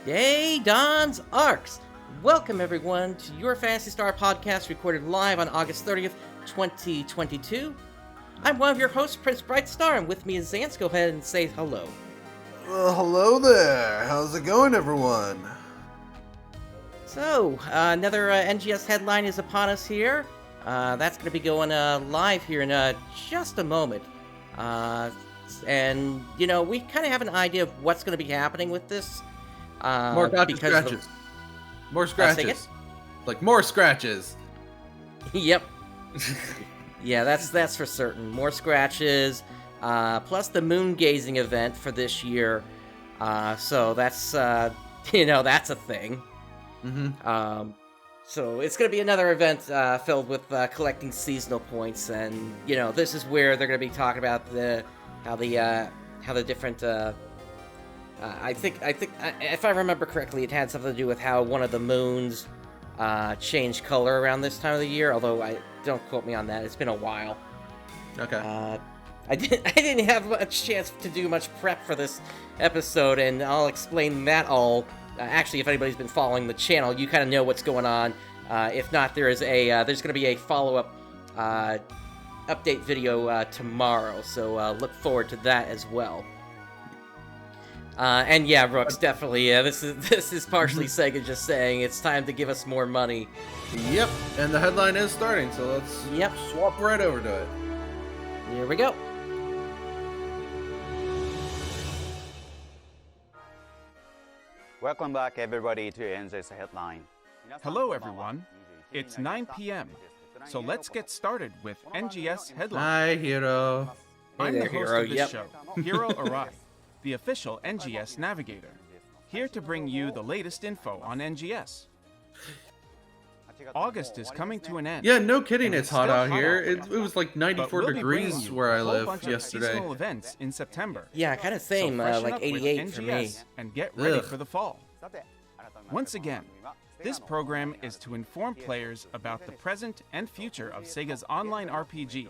Yay, Dawns ARKS! Welcome everyone to your Phantasy Star podcast recorded live on August 30th, 2022. I'm one of your hosts, PrinceBrightstar, and with me is Zance. Go ahead and say hello. Hello there. How's it going, everyone? So, another NGS Headline is upon us here. That's going to be going live here in just a moment. And, you know, we kind of have an idea of what's going to be happening with this. More scratches. More scratches. Like more scratches. Yep. Yeah, that's for certain. More scratches. Plus the moon gazing event for this year. So that's that's a thing. Mm-hmm. So it's going to be another event filled with collecting seasonal points, and this is where they're going to be talking about how the different. I think if I remember correctly, it had something to do with how one of the moons changed color around this time of the year. Although don't quote me on that; it's been a while. Okay. I didn't have much chance to do much prep for this episode, and I'll explain that all. Actually, if anybody's been following the channel, you kind of know what's going on. If not, there's going to be a follow-up update video tomorrow, so look forward to that as well. And yeah, Brooks, definitely. This is partially Sega just saying it's time to give us more money. Yep, and the headline is starting, so let's swap right over to it. Here we go. Welcome back, everybody, to NGS Headline. Hello, everyone. It's 9 p.m., so let's get started with NGS Headline. Hi, Hiro. Hey I'm there, the host Hiro. of this Yep. show, Hiro Arai, the official NGS navigator, here to bring you the latest info on NGS. August is coming to an end. Yeah, no kidding, And it's hot still out hot here. out It there. was like But 94 we'll be bringing degrees you where I a whole live bunch yesterday. of seasonal events in September. Yeah, kind of same, So freshen like up with 88 for me. NGS and get ready Ugh. for the fall. Once again, this program is to inform players about the present and future of Sega's online RPG,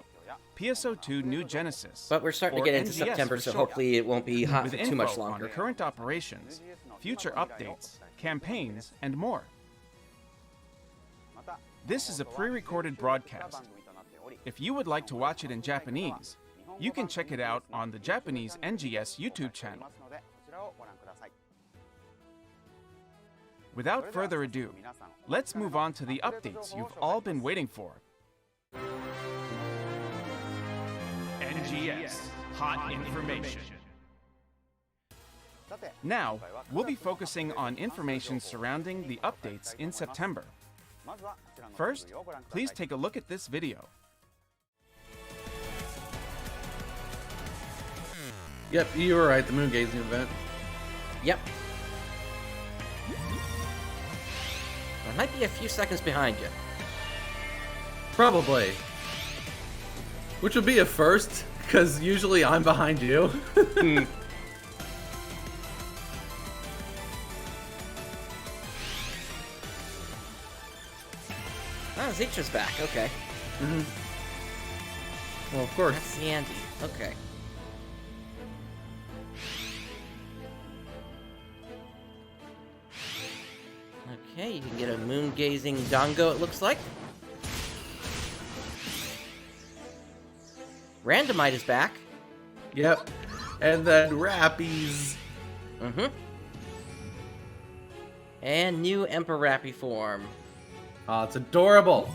PSO2 New Genesis. But we're starting to or get into NGS September, for so short, hopefully it won't be hot with for info too much on longer. current operations, future updates, campaigns, and more. This is a pre-recorded broadcast. If you would like to watch it in Japanese, you can check it out on the Japanese NGS YouTube channel. Without further ado, let's move on to the updates you've all been waiting for. NGS Hot Information. Now, we'll be focusing on information surrounding the updates in September. First, please take a look at this video. Yep, you were right, the moon gazing event. Yep. I might be a few seconds behind you. Probably. Which would be a first, because usually I'm behind you. Oh, Zeetra's back. Okay. Well, of course. That's the Andy. Okay. Okay, you can get a moon-gazing dongo, it looks like. Randomite is back. Yep. And then Rappies. Mm-hmm. And new Emperor Rappy form. Oh, it's adorable.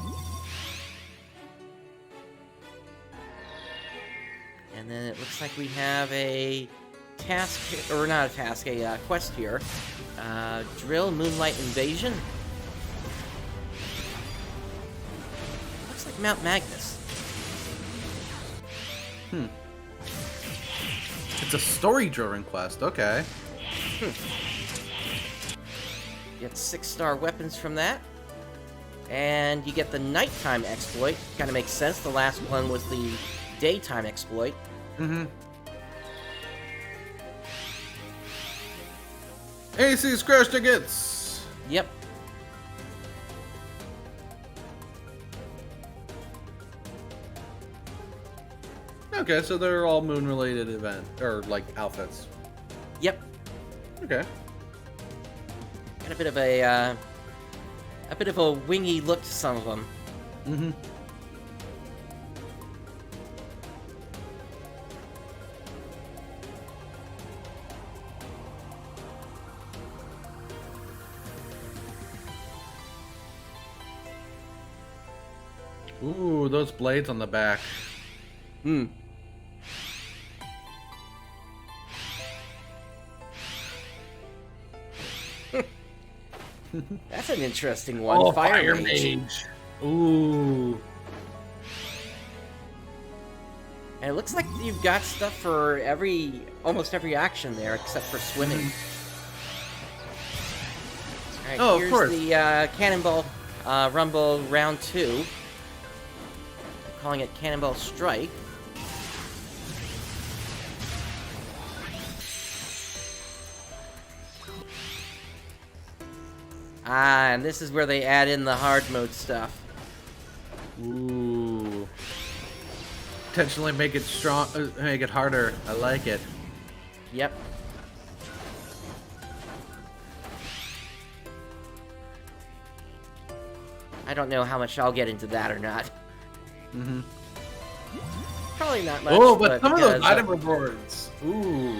And then it looks like we have a task, or not a task, a quest here. Drill Moonlight Invasion. Looks like Mount Magnus. It's a story-driven quest, okay. Get 6-star weapons from that. And you get the nighttime exploit. Kind of makes sense. The last one was the daytime exploit. AC Scratch Tickets! Yep. Okay, so they're all moon-related event, or like outfits. Yep. Okay. Got a bit of a wingy look to some of them. Mm-hmm. Ooh, those blades on the back. Hmm. That's an interesting one. Oh, Fire Fire Mage. Mage. Ooh. And it looks like you've got stuff for almost every action there, except for swimming. Alright, Oh, of here's course. the Cannonball Rumble Round 2. I'm calling it Cannonball Strike. Ah, and this is where they add in the hard mode stuff. Ooh. Potentially make it strong, make it harder. I like it. Yep. I don't know how much I'll get into that or not. Mm-hmm. Probably not much. Oh, but some of those because, item rewards. Ooh.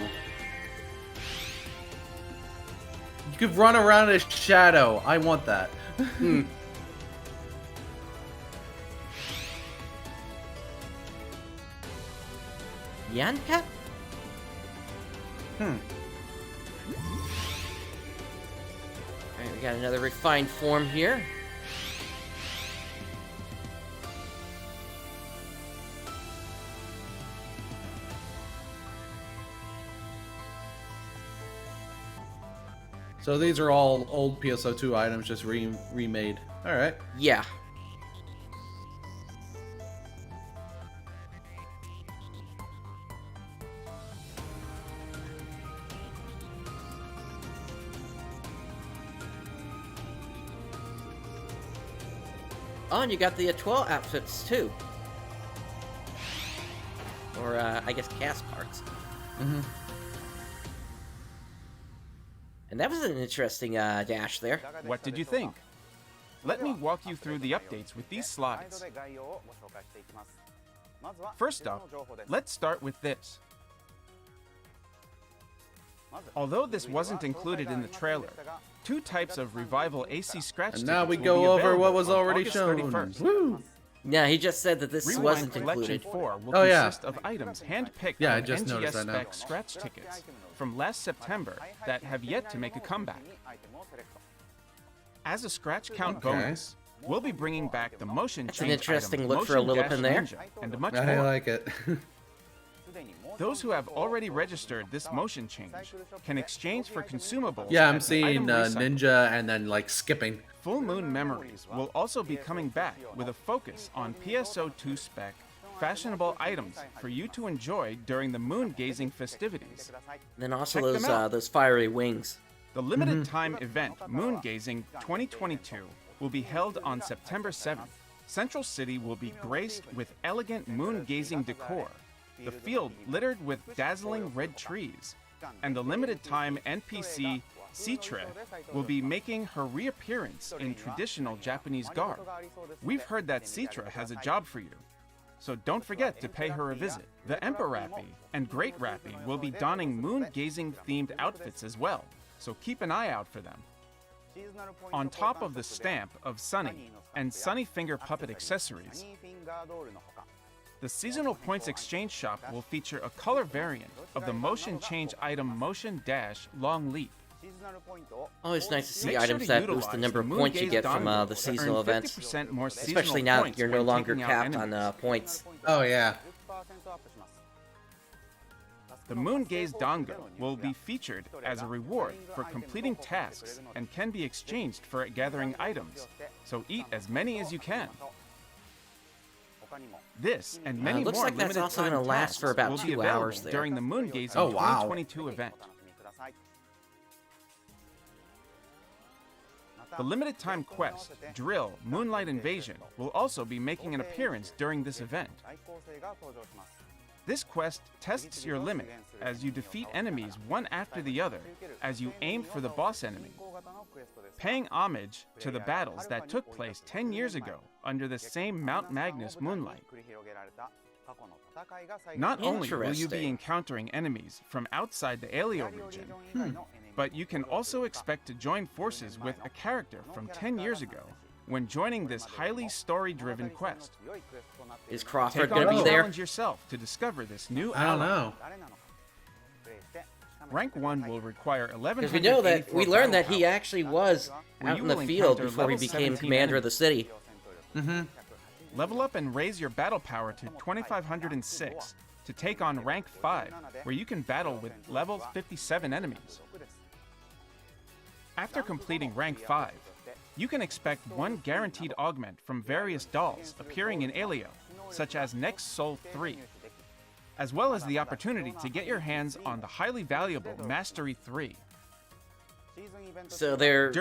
You could run around as Shadow. I want that. Hmm. Yanpep? Hmm. Alright, we got another refined form here. So these are all old PSO2 items, just remade. All right. Yeah. Oh, and you got the 12 outfits too. Or, I guess cast parts. Mm-hmm. And that was an interesting dash there. What did you think? Let me walk you through the updates with these slides. First up, let's start with this. Although this wasn't included in the trailer, 2 types of Revival AC scratch And now we tickets will go be over available what was on already August shown. 31st. Woo! Yeah, he just said that this Rewind wasn't Collection included. 4 will Oh, yeah. consist of items handpicked Yeah, I from just noticed NGS that now. spec scratch tickets from last September that have yet to make a comeback. As a scratch count Okay. bonus, we'll be bringing back the motion That's an change interesting item, look for a Motion Lilliput Dash there. Ninja, and much I more. like it. Those who have already registered this motion change can exchange for consumables. Yeah, I'm at the seeing item recycle. Ninja and then like skipping. Full Moon Memories will also be coming back with a focus on PSO2 spec fashionable items for you to enjoy during the moon gazing festivities. Then also Check them out. those fiery wings. The limited time event Moon Gazing 2022 will be held on September 7th. Central City will be graced with elegant moon gazing decor, the field littered with dazzling red trees, and the limited time NPC Citra will be making her reappearance in traditional Japanese garb. We've heard that Citra has a job for you, so don't forget to pay her a visit. The Emperor Rappy and Great Rappy will be donning moon-gazing themed outfits as well, so keep an eye out for them. On top of the stamp of Sunny and Sunny Finger puppet accessories, the Seasonal Points Exchange Shop will feature a color variant of the motion change item Motion Dash Long Leap. Always nice to see Make sure items to that utilize boost the number of Moon points you Gaze get from dongle the to seasonal earn events. 50% more Especially seasonal now that points you're no when longer taking out capped enemies. on points. Oh yeah. The Moon Gaze Dongo will be featured as a reward for completing tasks and can be exchanged for gathering items, so eat as many as you can. This and many looks more like that's limited also time gonna last tasks for about will be 2 available hours there. during the Moon Gazing Oh, wow. 2022 event. The limited time quest, Drill Moonlight Invasion, will also be making an appearance during this event. This quest tests your limit as you defeat enemies one after the other as you aim for the boss enemy, paying homage to the battles that took place 10 years ago under the same Mount Magnus moonlight. Not only will you be encountering enemies from outside the Aelio region, but you can also expect to join forces with a character from 10 years ago when joining this highly story-driven quest. Is Crawford going to be there? Challenge yourself to discover this new ally. I don't know. Rank 1 will require 11. Because we know that we learned that he actually was out in the field before he became commander of the city. Level up and raise your battle power to 2506 to take on rank 5, where you can battle with level 57 enemies. After completing rank 5, you can expect one guaranteed augment from various dolls appearing in Aelio, such as Next Soul 3, as well as the opportunity to get your hands on the highly valuable Mastery 3. So they're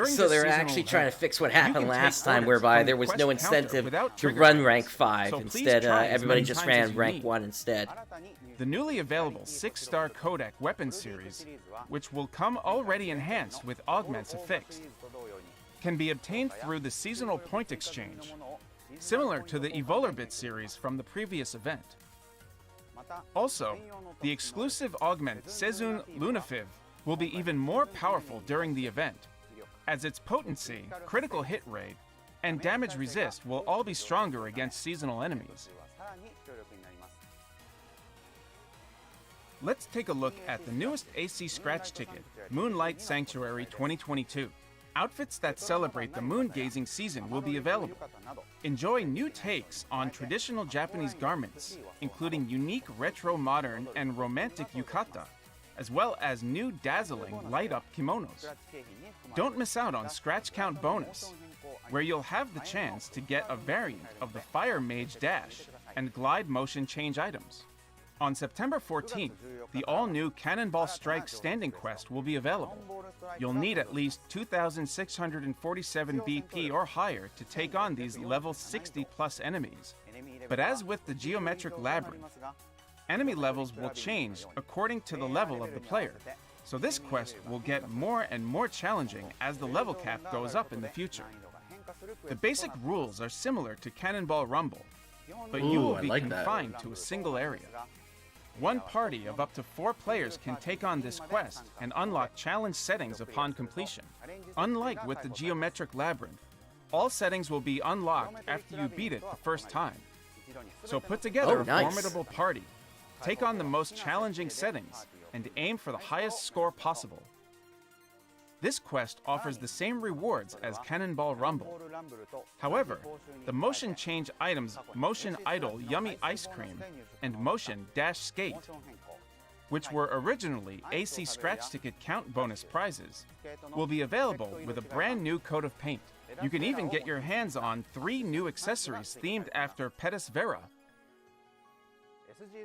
actually trying to fix what happened last time, whereby there was no incentive to run rank 5. Instead, everybody just ran rank 1 instead. The newly available 6-star Codec weapon series, which will come already enhanced with augments affixed, can be obtained through the seasonal point exchange, similar to the Evolerbit series from the previous event. Also, the exclusive augment Sezun Lunafiv will be even more powerful during the event, as its potency, critical hit rate, and damage resist will all be stronger against seasonal enemies. Let's take a look at the newest AC scratch ticket, Moonlight Sanctuary 2022. Outfits that celebrate the moon-gazing season will be available. Enjoy new takes on traditional Japanese garments, including unique retro modern and romantic yukata, as well as new dazzling light-up kimonos. Don't miss out on Scratch Count bonus, where you'll have the chance to get a variant of the Fire Mage Dash and Glide Motion Change items. On September 14th, the all-new Cannonball Strike Standing Quest will be available. You'll need at least 2,647 BP or higher to take on these level 60+ enemies. But as with the Geometric Labyrinth, enemy levels will change according to the level of the player, so this quest will get more and more challenging as the level cap goes up in the future. The basic rules are similar to Cannonball Rumble, but you will be confined to a single area. One party of up to 4 players can take on this quest and unlock challenge settings upon completion. Unlike with the Geometric Labyrinth, all settings will be unlocked after you beat it the first time. So put together a formidable party, take on the most challenging settings, and aim for the highest score possible. This quest offers the same rewards as Cannonball Rumble. However, the motion change items Motion Idol Yummy Ice Cream and Motion Dash Skate, which were originally AC Scratch Ticket Count bonus prizes, will be available with a brand new coat of paint. You can even get your hands on 3 new accessories themed after Pettis Vera.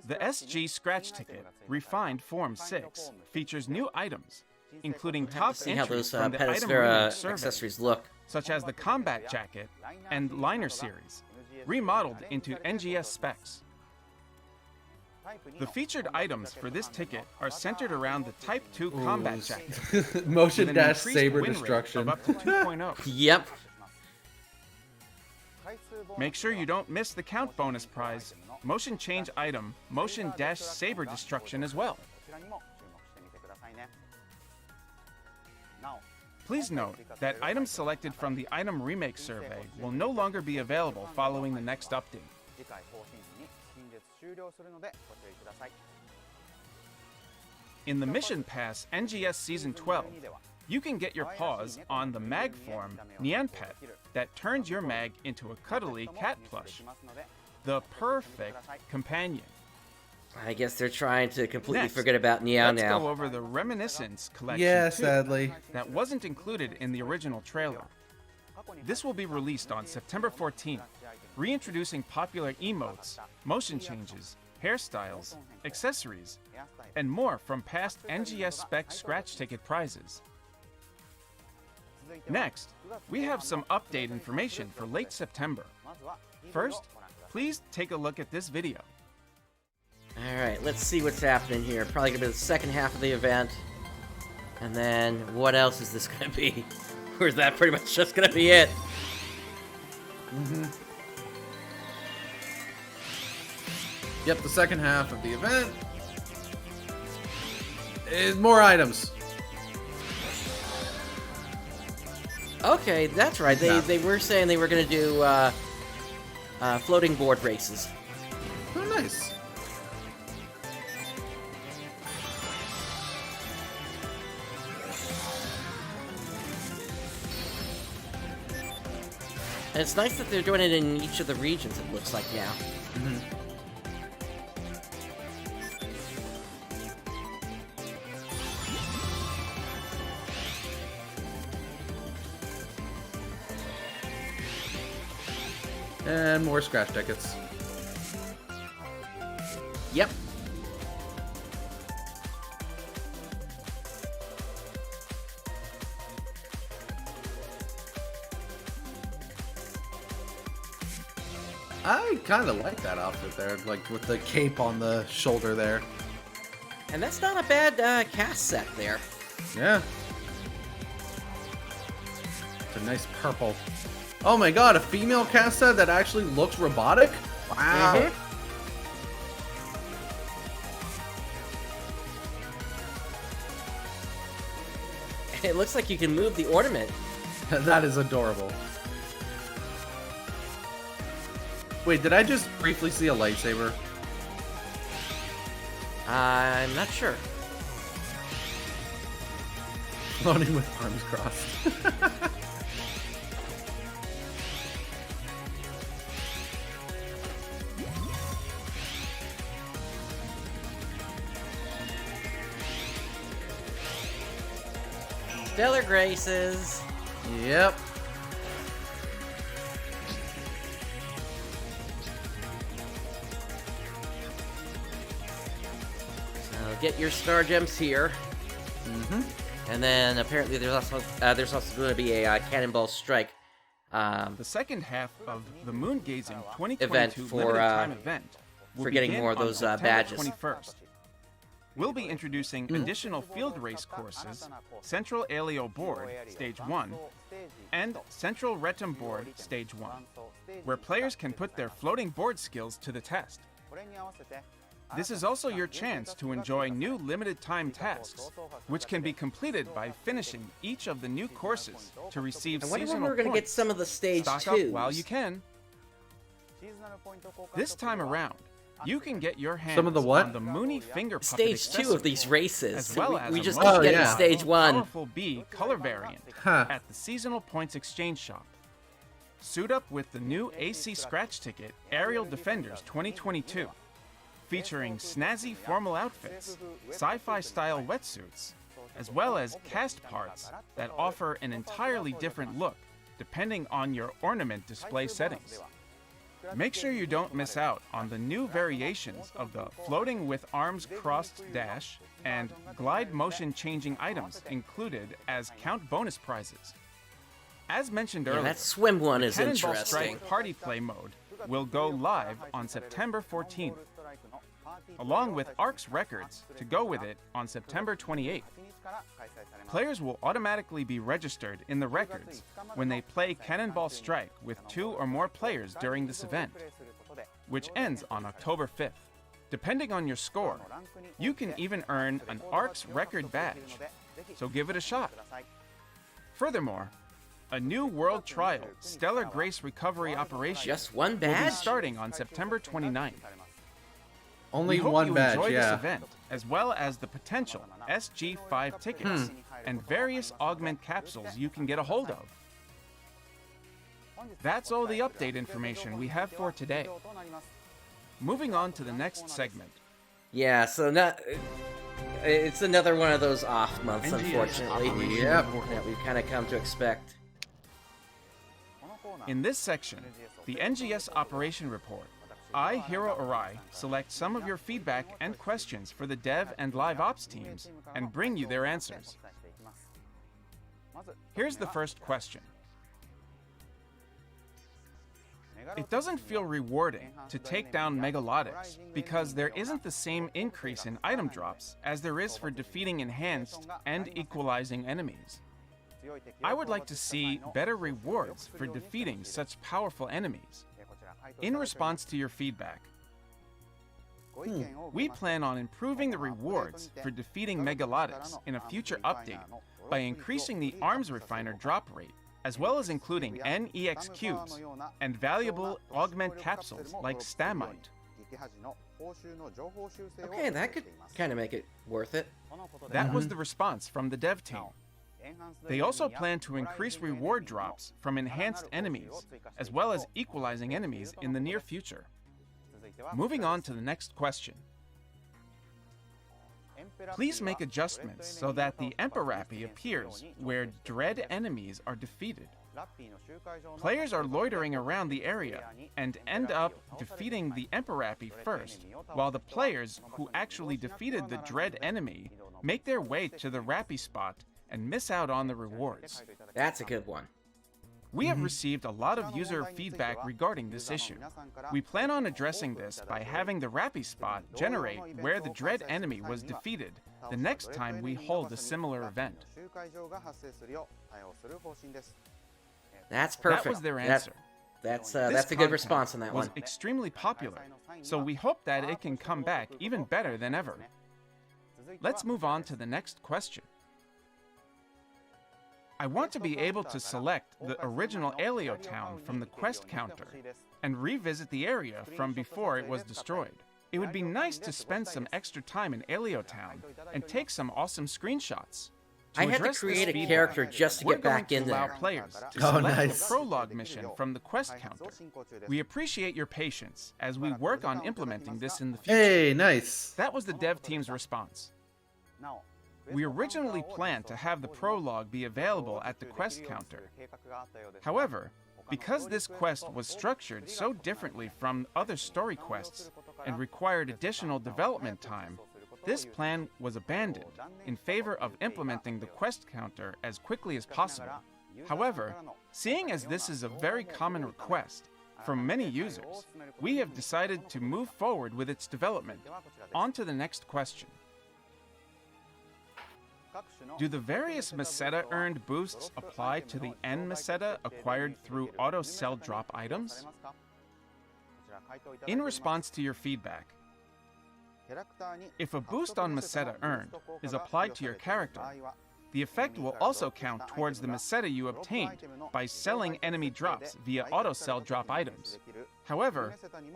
The SG Scratch Ticket Refined Form 6 features new items, including top entries from the item remake survey, accessories look, such as the Combat Jacket and Liner series, remodeled into NGS specs. The featured items for this ticket are centered around the Type 2 Combat Jacket, Motion with an Dash increased Saber win rate Destruction. of up to 2.0. Yep. Make sure you don't miss the Count bonus prize, Motion Change item, Motion Dash Saber Destruction as well. Please note that items selected from the item remake survey will no longer be available following the next update. In the Mission Pass NGS Season 12, you can get your paws on the mag form Nyanpet that turns your mag into a cuddly cat plush, the perfect companion. I guess they're trying to completely Next, forget about Niao let's now. go over the Reminiscence collection Yeah, too, sadly. that wasn't included in the original trailer. This will be released on September 14th, reintroducing popular emotes, motion changes, hairstyles, accessories, and more from past NGS Spec Scratch Ticket prizes. Next, we have some update information for late September. First, please take a look at this video. Alright, let's see what's happening here. Probably gonna be the second half of the event. And then, what else is this gonna be? Or is that pretty much just gonna be it? Yep, the second half of the event is more items. Okay, that's right. They were saying they were gonna do floating board races. Oh, nice. And it's nice that they're doing it in each of the regions, it looks like now. And more scratch tickets. Yep. I kind of like that outfit there, like with the cape on the shoulder there. And that's not a bad cast set there. Yeah. It's a nice purple. Oh my god, a female cast set that actually looks robotic? Wow. It looks like you can move the ornament. That is adorable. Wait, did I just briefly see a lightsaber? I'm not sure. Floating with arms crossed. Stellar Graces. Yep. So get your star gems here. And then apparently there's also going to be a Cannonball Strike The second half of the Moon Gazing 2022 event for, limited time event will for getting begin more of on those September badges. 21st. We'll be introducing additional field race courses, Central Aleo Board, Stage 1, and Central Retum Board, Stage 1, where players can put their floating board skills to the test. This is also your chance to enjoy new limited time tasks, which can be completed by finishing each of the new courses to receive I wonder when seasonal we're going to get points. some of the stage Stock 2s. up while you can. This time around, you can get your hands Some of the what? on the Moony Finger Puppet Stage 2 accessory, of these races. as well as we a just much keep getting yeah. stage 1. powerful B color variant Huh. at the Seasonal Points Exchange Shop. Suit up with the new AC Scratch Ticket Aerial Defenders 2022, featuring snazzy formal outfits, sci-fi style wetsuits, as well as cast parts that offer an entirely different look depending on your ornament display settings. Make sure you don't miss out on the new variations of the Floating with Arms Crossed Dash and Glide Motion Changing items included as count bonus prizes. As mentioned Yeah, earlier, that swim one is Cannonball interesting. Strike Party Play mode will go live on September 14th, along with ARKS records to go with it on September 28th. Players will automatically be registered in the records when they play Cannonball Strike with 2 or more players during this event, which ends on October 5th. Depending on your score, you can even earn an ARKS record badge, so give it a shot. Furthermore, a new world trial, Stellar Grace Recovery Operation, Just one will be badge? starting on September 29th. Only We hope one you badge, enjoy yeah. this event, as well as the potential SG5 tickets and various augment capsules you can get a hold of. That's all the update information we have for today. Moving on to the next segment. Yeah, so it's another one of those off months, NGS unfortunately. Operation Yep. Report. That we've kind of come to expect. In this section, the NGS Operation Report, I, Hiro Arai, select some of your feedback and questions for the dev and live ops teams and bring you their answers. Here's the first question. It doesn't feel rewarding to take down Megalodics because there isn't the same increase in item drops as there is for defeating enhanced and equalizing enemies. I would like to see better rewards for defeating such powerful enemies. In response to your feedback, we plan on improving the rewards for defeating Megalodics in a future update by increasing the arms refiner drop rate, as well as including NEX cubes and valuable augment capsules like Stamite. Okay, that could kind of make it worth it. That was the response from the dev team. They also plan to increase reward drops from enhanced enemies, as well as equalizing enemies in the near future. Moving on to the next question. Please make adjustments so that the Emperapi appears where dread enemies are defeated. Players are loitering around the area and end up defeating the Emperapi first, while the players who actually defeated the dread enemy make their way to the Rappy spot and miss out on the rewards. That's a good one. We have received a lot of user feedback regarding this issue. We plan on addressing this by having the Rappy spot generate where the dread enemy was defeated the next time we hold a similar event. That's perfect. That was their answer. That's This a good content response on that was one. extremely popular, so we hope that it can come back even better than ever. Let's move on to the next question. I want to be able to select the original Aleo town from the quest counter and revisit the area from before it was destroyed. It would be nice to spend some extra time in Aleo town and take some awesome screenshots. I had to address this create a feedback, character just to we're get back going in to allow there. players to Oh, select nice. the prologue mission from the quest counter. We appreciate your patience as we work on implementing this in the future. Hey, nice. That was the dev team's response. We originally planned to have the prologue be available at the quest counter. However, because this quest was structured so differently from other story quests and required additional development time, this plan was abandoned in favor of implementing the quest counter as quickly as possible. However, seeing as this is a very common request from many users, we have decided to move forward with its development. On to the next question. Do the various Meseta earned boosts apply to the N Meseta acquired through auto cell drop items? In response to your feedback, if a boost on Meseta earned is applied to your character, the effect will also count towards the Meseta you obtained by selling enemy drops via auto cell drop items. However,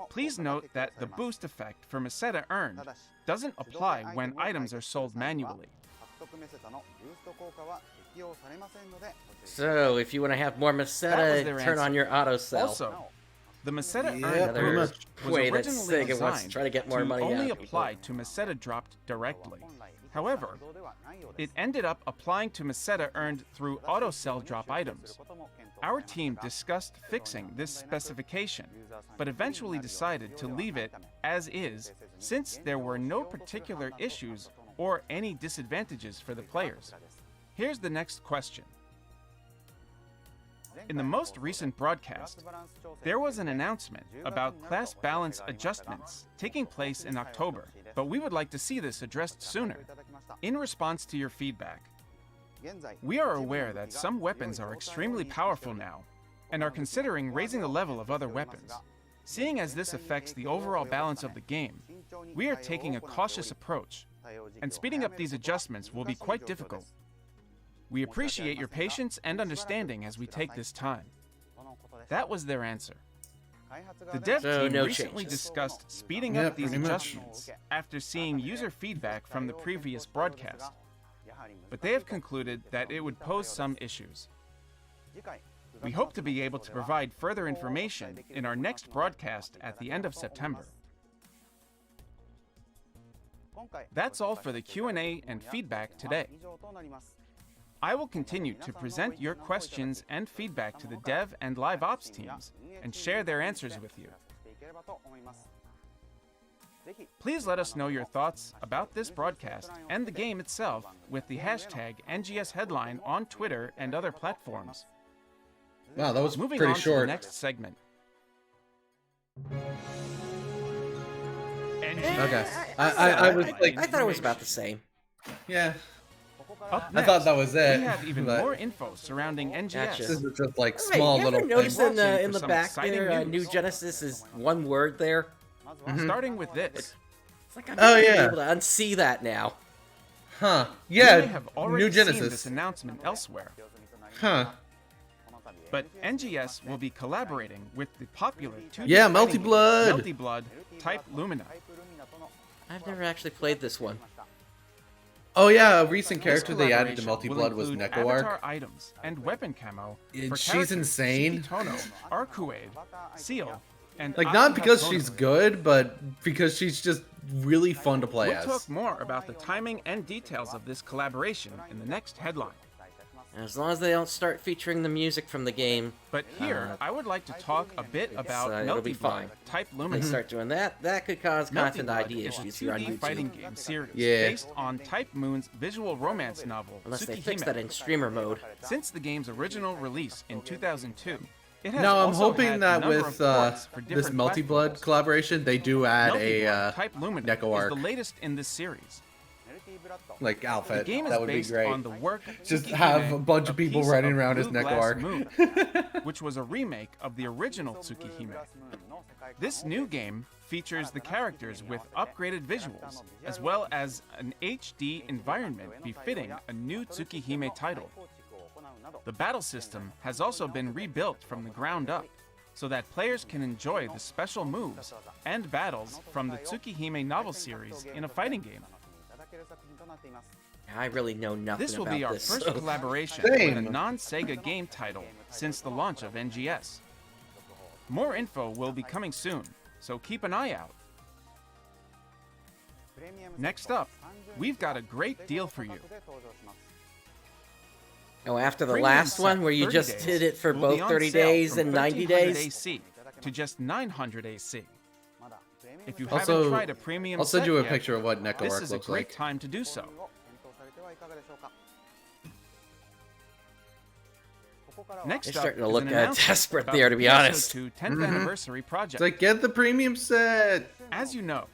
please note that the boost effect for Meseta earned doesn't apply when items are sold manually. So, if you want to have more That was Meseta, their turn on answer. your auto cell. Also, the Meseta Yeah, earned pretty boost much. was Way that originally Sega wants to designed try to get more money out only of people. apply to Meseta dropped directly. However, it ended up applying to Meseta earned through auto cell drop items. Our team discussed fixing this specification, but eventually decided to leave it as is since there were no particular issues or any disadvantages for the players. Here's the next question. In the most recent broadcast, there was an announcement about class balance adjustments taking place in October, but we would like to see this addressed sooner. In response to your feedback, we are aware that some weapons are extremely powerful now and are considering raising the level of other weapons. Seeing as this affects the overall balance of the game, we are taking a cautious approach, and speeding up these adjustments will be quite difficult. We appreciate your patience and understanding as we take this time. That was their answer. The dev So, team no recently changes. discussed speeding Yeah, up these pretty much. adjustments after seeing user feedback from the previous broadcast, but they have concluded that it would pose some issues. We hope to be able to provide further information in our next broadcast at the end of September. That's all for the Q&A and feedback today. I will continue to present your questions and feedback to the dev and live ops teams and share their answers with you. Please let us know your thoughts about this broadcast and the game itself with the hashtag NGS Headline on Twitter and other platforms. Wow, that was Moving pretty on to the short. next segment. Okay. I was like, I thought it was about the same. yeah. Up I thought that was it. we have even but more info surrounding NGS. Gotcha. This is just like Wait, small you little ever notice things. in the For some back exciting there, news. New Genesis is one word there? Starting with this. It's like I'm Oh, not yeah. able to unsee that now. Huh. You Yeah. may have already New seen Genesis. this announcement elsewhere, Huh. but NGS will be collaborating with the popular 2D Yeah, fighting Melty game, Blood. Melty Blood, Type Lumina. I've never actually played this one. Oh yeah, a recent This character they added to collaboration Melty will Blood was include Neko avatar Arc. items and weapon camo And for she's characters insane. Shikitono, Arcuade, Seal, and Like, not Akihatono. because she's good, but because she's just really fun to play We'll as. talk more about the timing and details of this collaboration in the next headline. As long as they don't start featuring the music from the game, But here, I would like to talk a bit about it'll be Melty Blood, fine. Type they Lumina. start doing that, that could cause Melty content Blood ID is a issues here on 2D YouTube. fighting game series Yeah. based on Type Moon's visual romance novel, Unless they fix Tsukihime. that in streamer mode. Since the game's original release in 2002, it has Now I'm also hoping had a that number with of ports for this different Melty Blood platforms. collaboration, they do add Melty Blood a Type Lumina Neko is Arc the latest in this series. like The outfit. game is That would be based great. on the work Just Tsukihime, have a bunch of people Piece running of around as Blue Neko Glass Arc. Moon, which was a remake of the original Tsukihime. This new game features the characters with upgraded visuals, as well as an HD environment befitting a new Tsukihime title. The battle system has also been rebuilt from the ground up, so that players can enjoy the special moves and battles from the Tsukihime novel series in a fighting game. I really know nothing This will about be our this. first so- collaboration Same. with a non-Sega game title since the launch of NGS. More info will be coming soon, so keep an eye out. Next up, we've got a great deal for you. Oh, after the Premium last set one where you 30 just days did it for will both be on 30 sale days from and 90 1300 days? AC to just 900 AC. If you Also, haven't tried a premium I'll send set you a yet, picture of what Neko this Arc is a looks great like. time to do so. Next They're up starting to is look an announcement desperate about there, the to be honest. PSO2 10th anniversary project. It's like, get the premium set. As you know,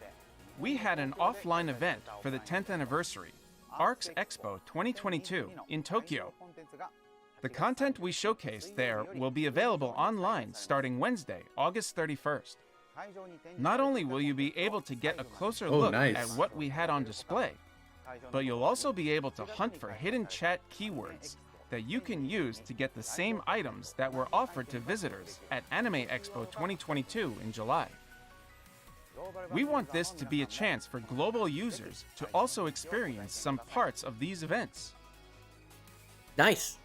we had an offline event for the 10th anniversary, ARKS Expo 2022 in Tokyo. The content we showcased there will be available online starting Wednesday, August 31st. Not only will you be able to get a closer Oh, look nice. at what we had on display, but you'll also be able to hunt for hidden chat keywords that you can use to get the same items that were offered to visitors at Anime Expo 2022 in July. We want this to be a chance for global users to also experience some parts of these events. Nice.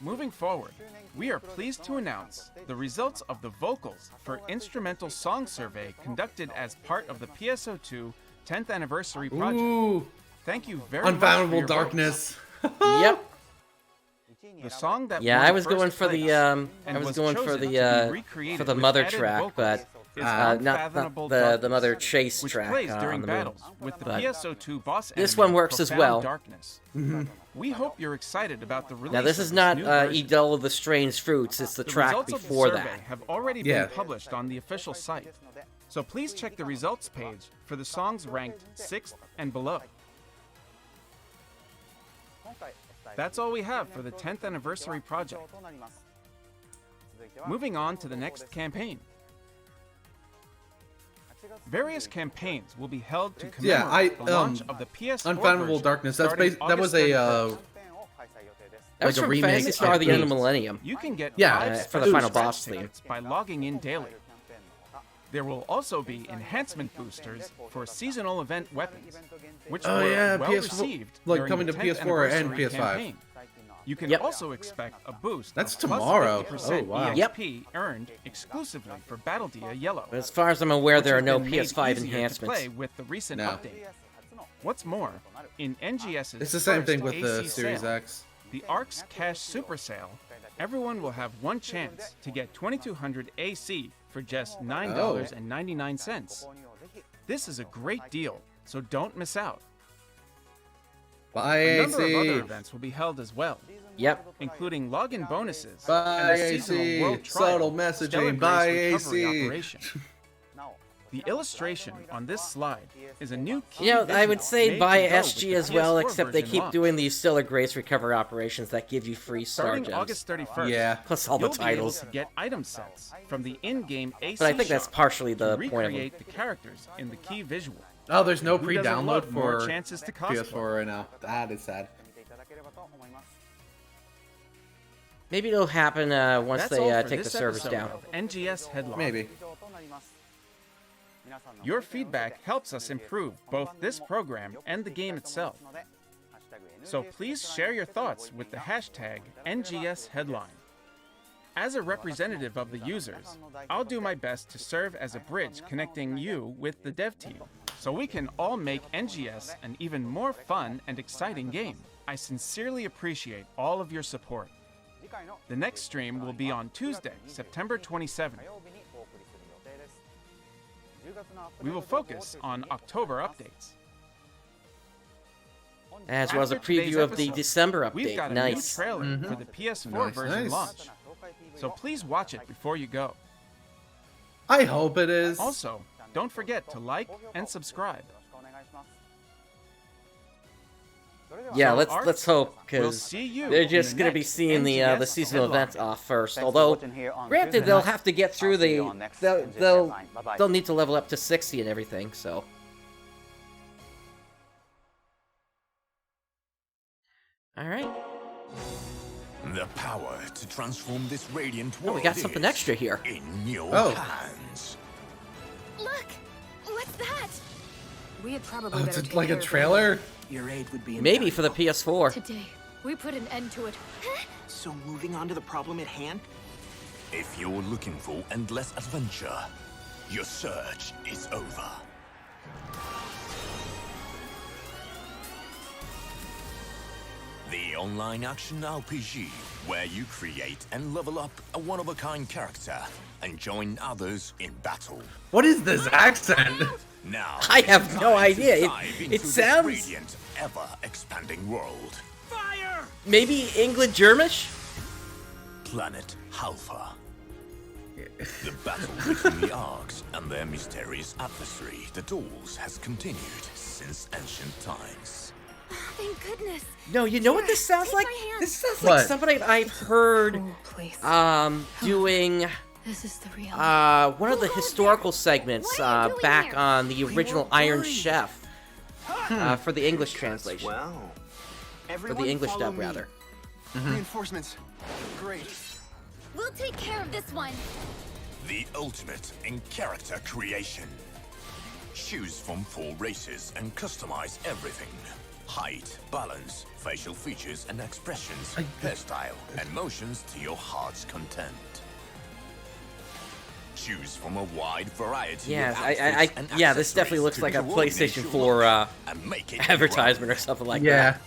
Moving forward, we are pleased to announce the results of the vocals for instrumental song survey conducted as part of the PSO2 10th anniversary project. Ooh, Thank you very much. for Unfathomable your votes. Darkness. Yep. The song that Yeah, won I was first going for place the I and was going for chosen to be the recreated for the with mother added track, vocals but is not Unfathomable the Darkness, mother chase which track plays on during the moon. battles with the But PSO2 boss this enemy, one works as Profound well. Darkness. We hope you're excited about the release. Now this of is not new version. Edel of the Strange Fruits. It's the The track results before of the survey that. have already Yeah. been published on the official site, so please check the results page for the songs ranked 6th and below. That's all we have for the 10th anniversary project. Moving on to the next campaign. Various campaigns will be held to commemorate the launch of the PS4 Unfathomable version Darkness. That's starting that was August a 31st. That was like a from remake Phantasy Star: of The End of Boost. Millennium. You can get Yeah, 5 for the special final scratch boss theme. tickets by logging in daily. There will also be enhancement boosters for seasonal event weapons, which Oh, were yeah, well PS4 received like during coming the to 10th PS4 and anniversary PS5. campaign. You can Yep. also expect a boost. That's of plus tomorrow. 50% Oh, wow. EXP earned exclusively for Battledia Yellow. But as far as I'm aware, which there are has no been made PS5 easier to enhancements. play with the recent No. update. What's more, in NGS's It's the same first thing with the AC Series sale, X. the ARKS Cash Super Sale, everyone will have one chance to get 2200 AC for just $9.99. This is a great deal, so don't miss out. Bye, A number of other AC. events will be held as well, Yep. including login bonuses Bye, and the seasonal AC. world trial Subtle Stellar messaging. Grace Bye, recovery AC. operation. The illustration on this slide is a new key You know, I would visual say made buy to go with SG the as well, PS4 except they version keep launch. doing these Stellar Grace recovery operations that give you free star Starting gems. August 31st, Yeah. Plus all the you'll be able titles. to get item sets from the in-game AC But I think that's shop partially to the point of them. recreate the characters in the key visual. Oh, there's no Who doesn't pre-download love more for chances to cosplay? PS4 right now. That is sad. Maybe it'll happen once That's they all for take the this servers episode down. of NGS Headline. Maybe. Your feedback helps us improve both this program and the game itself. So please share your thoughts with the hashtag NGS Headline. As a representative of the users, I'll do my best to serve as a bridge connecting you with the dev team, so we can all make NGS an even more fun and exciting game. I sincerely appreciate all of your support. The next stream will be on Tuesday, September 27th. We will focus on October updates. As well as a After today's preview of the episode, December We've update. got a Nice. new trailer for the PS4 Nice, version nice. launch. So please watch it before you go. I hope it is. Also, don't forget to like and subscribe. Yeah, So, let's Arks, hope we'll because see you they're in just the gonna be next seeing the NGS seasonal Headline. event off first. Thanks for Although, watching here on granted, Tuesday they'll night. have to get through I'll see you the on next they'll NGS they'll, Headline. Bye-bye. they'll need to level up to 60 and everything. So. All right. The power to transform this radiant Oh, world we got something is extra here. in your Oh. hands. Look! What's that? We had probably Oh, better it's take like care a of it. trailer. Your aid would be Maybe for the invaluable. PS4. Today, we put an end to it. So moving on to the problem at hand, If you're looking for endless adventure, your search is over. The online action RPG, where you create and level up a one-of-a-kind character and join others in battle. What is this accent? Now, I it's have no time to idea. dive It into this sounds- radiant, ever-expanding world. Maybe England Germish? Planet Halpha. The battle between the Arks and their mysterious adversary, the Dawns, has continued since ancient times. Thank goodness. No, you know what this sounds Take like? my hand. This sounds What? like somebody I've heard Oh, please. doing This is the real. one of the historical segments What are you doing back here? on the original won't Iron worry. Chef for the English translation. well, For the English dub, rather. Reinforcements. Great. We'll take care of this one. The ultimate in character creation. Choose from 4 races and customize everything. Height, balance, facial features and expressions, hairstyle, and motions to your heart's content. Choose from a wide variety Yeah, of I outfits and yeah, this definitely accessories looks to like a coordinate PlayStation your 4 look and make it your advertisement or own. something like Yeah. that.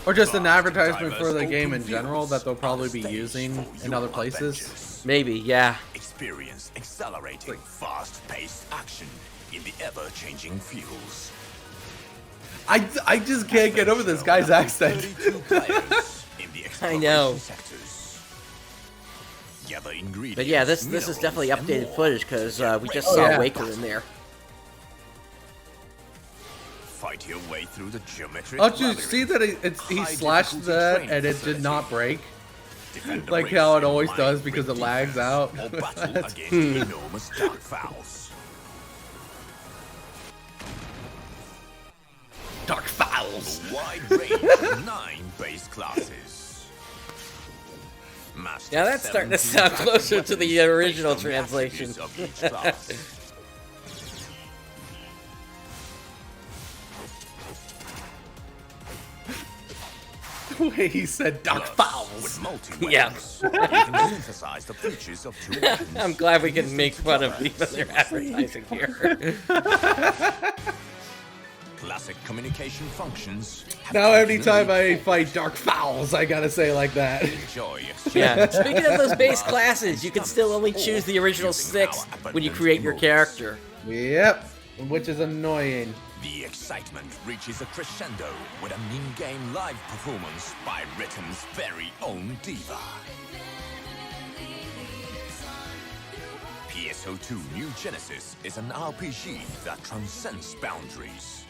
Or just an Vast and advertisement for the diverse game in open general fields that they'll probably are be the stage using for in your other places. adventures. Maybe, yeah. Experience accelerating, fast-paced action in the ever-changing fields. I just can't get over this guy's accent. 32 players in the I know. exploration sectors. Gather ingredients, But yeah, this is minerals, definitely and updated more footage because we just Oh, saw yeah. Waker in there. Fight your way through the geometric Oh, did you labyrinth. see that he High slashed difficulty that training and it did facility. not break? Defend the Like race how it in always mind does because with it lags defense, out. Or battle against enormous dark fowls. Dark Fowls. A wide range of 9 base classes. Master Yeah, that's starting to 17 sound closer to the original based on the translation. attributes of each class. The way he said Dark Plus, Fowls. with multi-weapons, Yeah. you can synthesize the features of 2 weapons. I'm glad we can make fun of even their advertising here. Classic communication functions. have Now every time functionally I fight Dark Fowls, I gotta say like that. enjoy Yeah, speaking of those base classes, you can still only choose the original 6 when you create your character. Yep, which is annoying. The excitement reaches a crescendo with an in-game live performance by Rhythm's very own diva. PSO2 New Genesis is an RPG that transcends boundaries.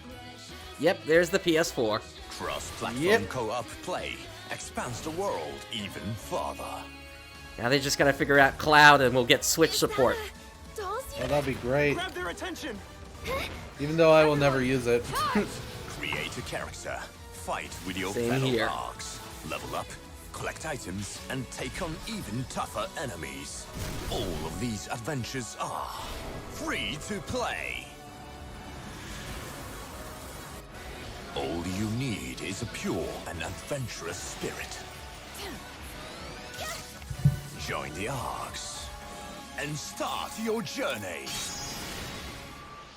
Yep, there's the PS4. Cross-platform co-op play expands the world even further. Now they just gotta figure out Cloud and we'll get Switch support. Dolls Oh, that'd be great. Grab their attention. Even though I will never use it. Create a character, fight with your Same fellow here. ARKs, level up, collect items, and take on even tougher enemies. All of these adventures are free to play. All you need is a pure and adventurous spirit. Join the ARKs and start your journey.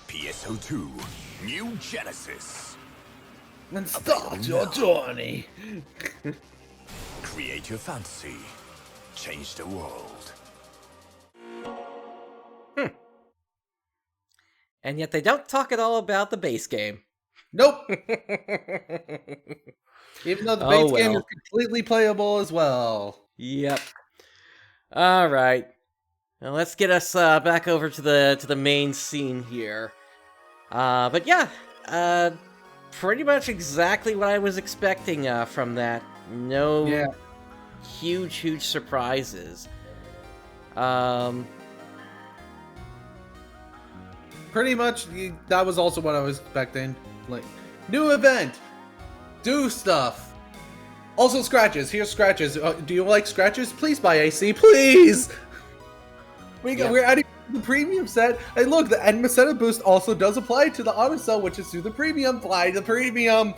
PSO2 New Genesis. And start your journey. Create your fantasy. Change the world. And yet they don't talk at all about the base game. Nope. Even though the Oh, base game well. is completely playable as well. Yep. All right. Now let's get us back over to the main scene here. But yeah, pretty much exactly what I was expecting from that. No huge surprises. Pretty much, that was also what I was expecting. Like, new event, do stuff. Also scratches. Here's scratches. Do you like scratches? Please buy AC, please. We're adding the premium set. And look, the end Meseta boost also does apply to the auto sell, which is through the premium. Buy the premium.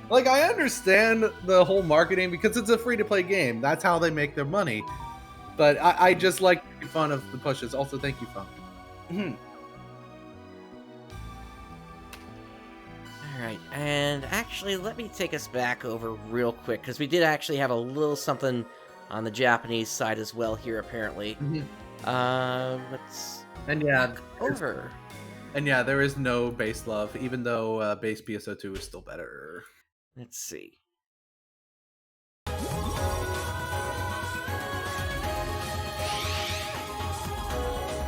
Like, I understand the whole marketing because it's a free-to-play game. That's how they make their money. But I just like making fun of the pushes. Also, thank you, Funk. Alright, and actually, let me take us back over real quick, because we did actually have a little something on the Japanese side as well here, apparently. Let's And yeah, over. and yeah, there is no base love, even though base PSO2 is still better. Let's see.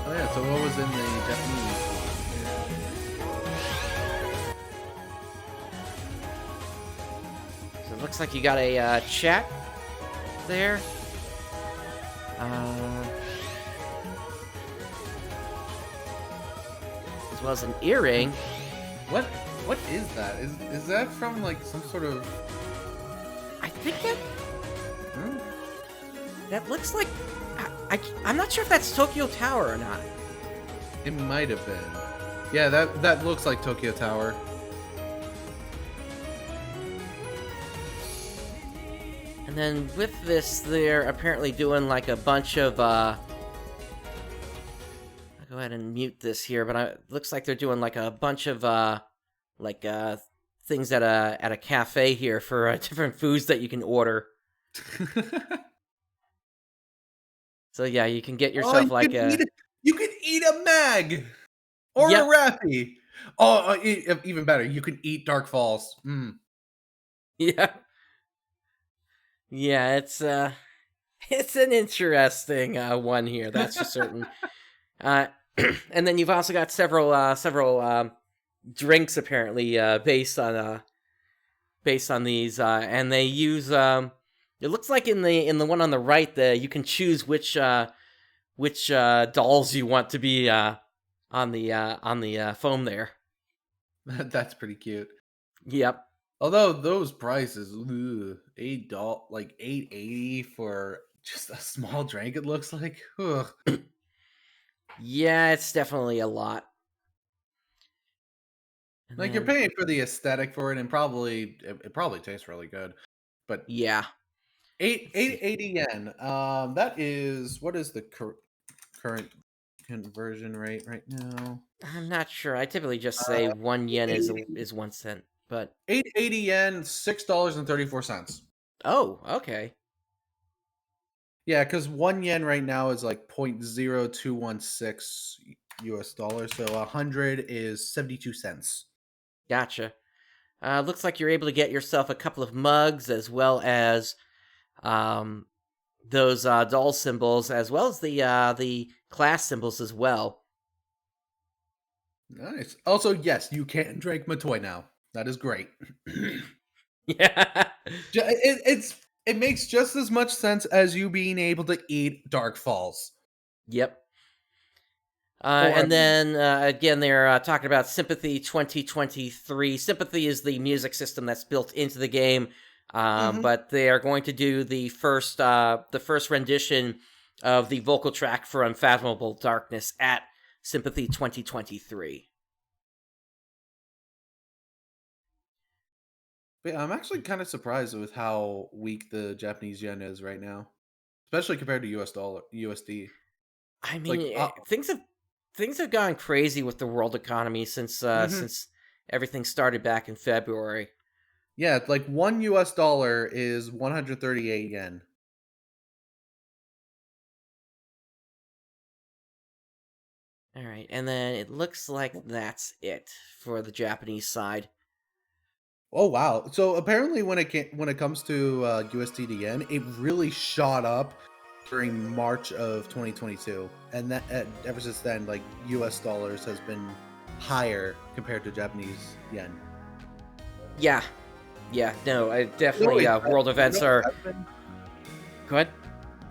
Oh yeah, so what was in the Japanese? So it looks like you got a chat there. As well as an earring. What is that? Is that from like some sort of? I think that that looks like I'm not sure if that's Tokyo Tower or not. It might have been. Yeah, that looks like Tokyo Tower. And then with this, they're apparently doing like a bunch of I'll go ahead and mute this here, but it looks like they're doing like a bunch of things at a cafe here for different foods that you can order. So yeah, you can get yourself You can eat a mag or Yep. a Rappy. Oh, even better, you can eat Dark Falls. Yeah. Yeah, it's an interesting one here, that's for certain. And then you've also got several drinks apparently based on these, and they use it looks like in the one on the right there you can choose which dolls you want to be on the foam there. That's pretty cute. Yep. Although those prices, like $8.80 for just a small drink, it looks like. Ugh. Yeah, it's definitely a lot. And Like you're then- paying for the aesthetic for it, and it probably tastes really good. But Yeah. 880 yen. That is, what is the current conversion rate right now? I'm not sure. I typically just say 1 yen is 1 cent, but 880 yen, $6.34. oh, okay. Yeah, because 1 yen right now is like 0.0216 US dollars. So 100 is 72 cents. Gotcha. Looks like you're able to get yourself a couple of mugs as well as those doll symbols, as well as the class symbols as well. Nice. Also, yes, you can drink Matoy now. That is great. Yeah. It makes just as much sense as you being able to eat Dark Falls. Yep. And then, again, they're talking about Sympathy 2023. Sympathy is the music system that's built into the game, but they are going to do the first rendition of the vocal track for Unfathomable Darkness at Sympathy 2023. But I'm actually kind of surprised with how weak the Japanese yen is right now, especially compared to USD. I mean, things have gone crazy with the world economy since everything started back in February. Yeah, like $1 is 138 yen. All right, and then it looks like that's it for the Japanese side. Oh wow! So apparently, when it comes to USD to yen, it really shot up during March of 2022, and that ever since then, like US dollars has been higher compared to Japanese yen. Yeah, no, definitely. World events are. Go ahead.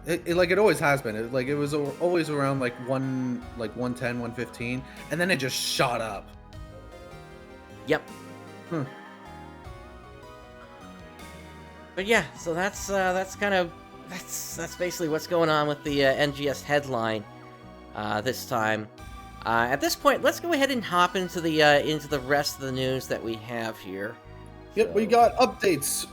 It always has been. It was always around like 110, 115, and then it just shot up. Yep. But yeah, so that's basically what's going on with the NGS headline this time. At this point, let's go ahead and hop into the rest of the news that we have here. Yep, So, we got updates.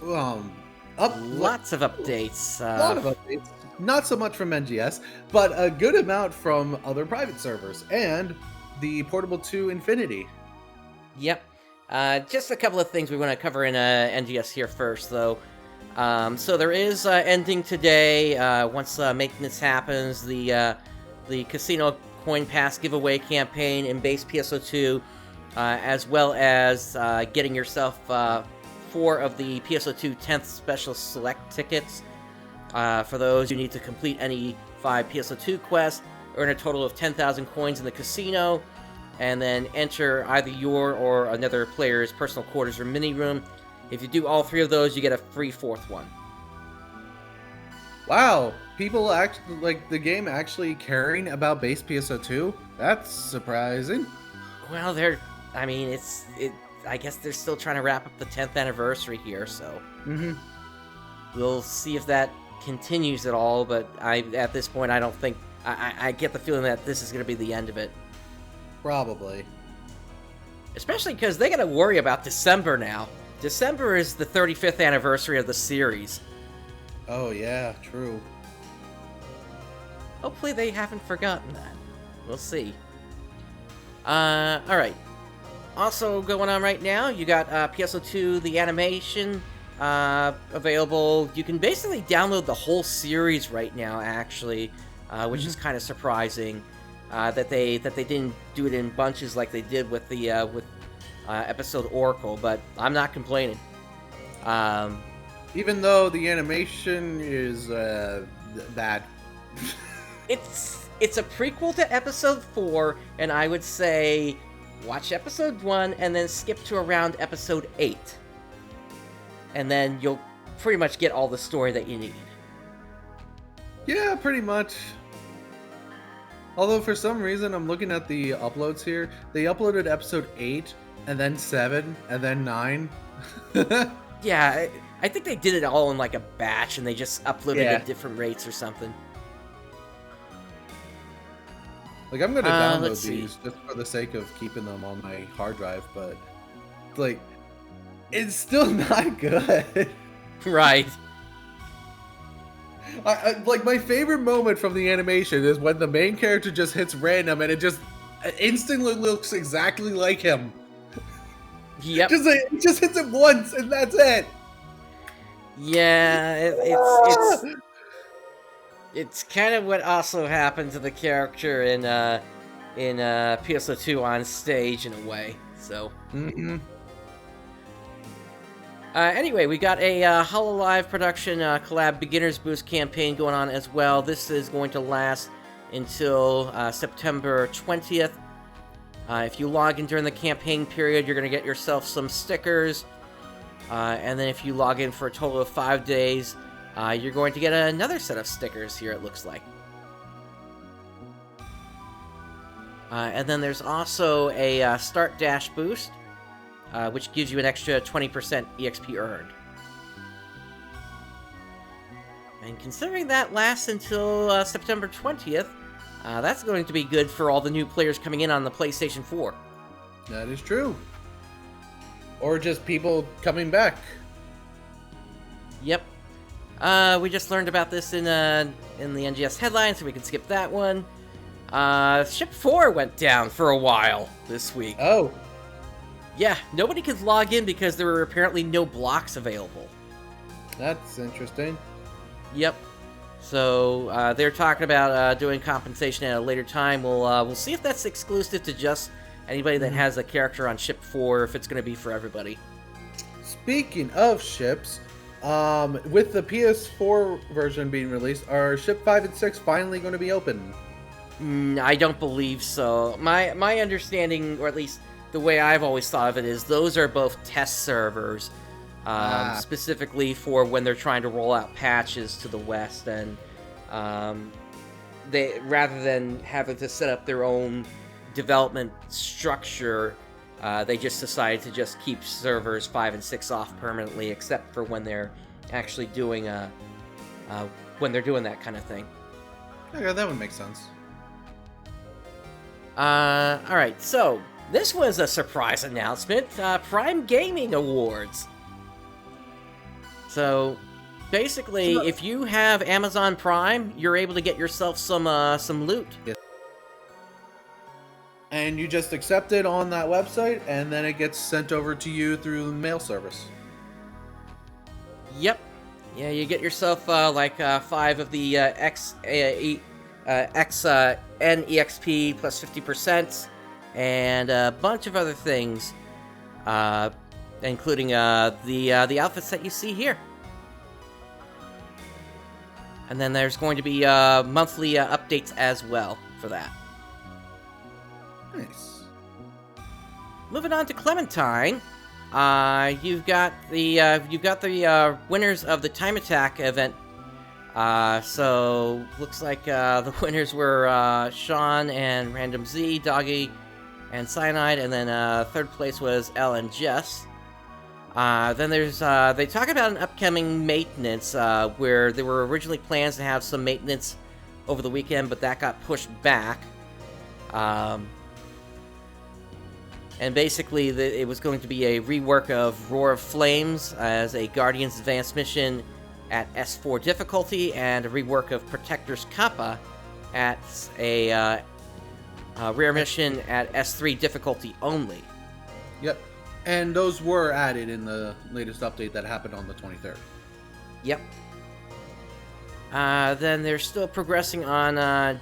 Lots of updates. A lot of updates. Not so much from NGS, but a good amount from other private servers and the Portable 2 Infinity. Yep. Just a couple of things we want to cover in NGS here first, though. So there is ending today. Once maintenance happens, the Casino Coin Pass giveaway campaign in base PSO2, as well as getting yourself 4 of the PSO2 10th Special Select tickets. For those, you need to complete any 5 PSO2 quests, earn a total of 10,000 coins in the casino, and then enter either your or another player's personal quarters or mini room. If you do all 3 of those, you get a free 4th one. Wow, people actually like the game actually caring about base PSO2? That's surprising. Well, I guess they're still trying to wrap up the 10th anniversary here, so we'll see if that continues at all. But at this point, I don't think I get the feeling that this is going to be the end of it. Probably, especially because they got to worry about December now. December is the 35th anniversary of the series. Oh yeah, true. Hopefully they haven't forgotten that. We'll see. Alright. Also going on right now, you got PSO2, the animation, available. You can basically download the whole series right now, actually, which is kind of surprising. That they didn't do it in bunches like they did with the episode Oracle, but I'm not complaining. Even though the animation is bad. It's a prequel to episode 4, and I would say watch episode 1 and then skip to around episode 8. And then you'll pretty much get all the story that you need. Yeah, pretty much. Although for some reason I'm looking at the uploads here, they uploaded episode 8 and then 7 and then 9. Yeah, I think they did it all in like a batch and they just uploaded at different rates or something. Like, I'm gonna download these just for the sake of keeping them on my hard drive, but like, it's still not good. Right. I like, my favorite moment from the animation is when the main character just hits random and it just instantly looks exactly like him. Yep. It just hits it once and that's it. Yeah, it's kind of what also happened to the character in in PSO2 on stage in a way. So. Anyway, we got a HoloLive production collab beginners boost campaign going on as well. This is going to last until September 20th. If you log in during the campaign period, you're going to get yourself some stickers. And then if you log in for a total of 5 days, you're going to get another set of stickers here, it looks like. And then there's also a Start Dash boost, which gives you an extra 20% EXP earned. And considering that lasts until September 20th, that's going to be good for all the new players coming in on the PlayStation 4. That is true. Or just people coming back. Yep. We just learned about this in the NGS Headline, so we can skip that one. Ship 4 went down for a while this week. Oh. Yeah, nobody could log in because there were apparently no blocks available. That's interesting. Yep. So they're talking about doing compensation at a later time. We'll see if that's exclusive to just anybody that has a character on Ship 4, or if it's going to be for everybody. Speaking of ships, with the PS4 version being released, are Ship 5 and 6 finally going to be open? I don't believe so. My understanding, or at least the way I've always thought of it, is those are both test servers. Specifically for when they're trying to roll out patches to the West, and they, rather than having to set up their own development structure, they just decided to just keep servers 5 and 6 off permanently, except for when they're actually doing that kind of thing. Okay, that would make sense. All right, so this was a surprise announcement: Prime Gaming Awards. So, basically, if you have Amazon Prime, you're able to get yourself some loot. Yes. And you just accept it on that website, and then it gets sent over to you through mail service. Yep. Yeah, you get yourself 5 of the NEXP plus 50%, and a bunch of other things, including the outfits that you see here. And then there's going to be monthly updates as well for that. Nice. Moving on to Clementine, you've got the winners of the Time Attack event. So looks like the winners were Sean and Random Z, Doggy, and Cyanide, and then third place was Elle and Jess. Then there's they talk about an upcoming maintenance where there were originally plans to have some maintenance over the weekend, but that got pushed back. And basically, it was going to be a rework of Roar of Flames as a Guardian's Advanced mission at S4 difficulty, and a rework of Protector's Kappa at a rare mission at S3 difficulty only. Yep. And those were added in the latest update that happened on the 23rd. Yep. Then they're still progressing on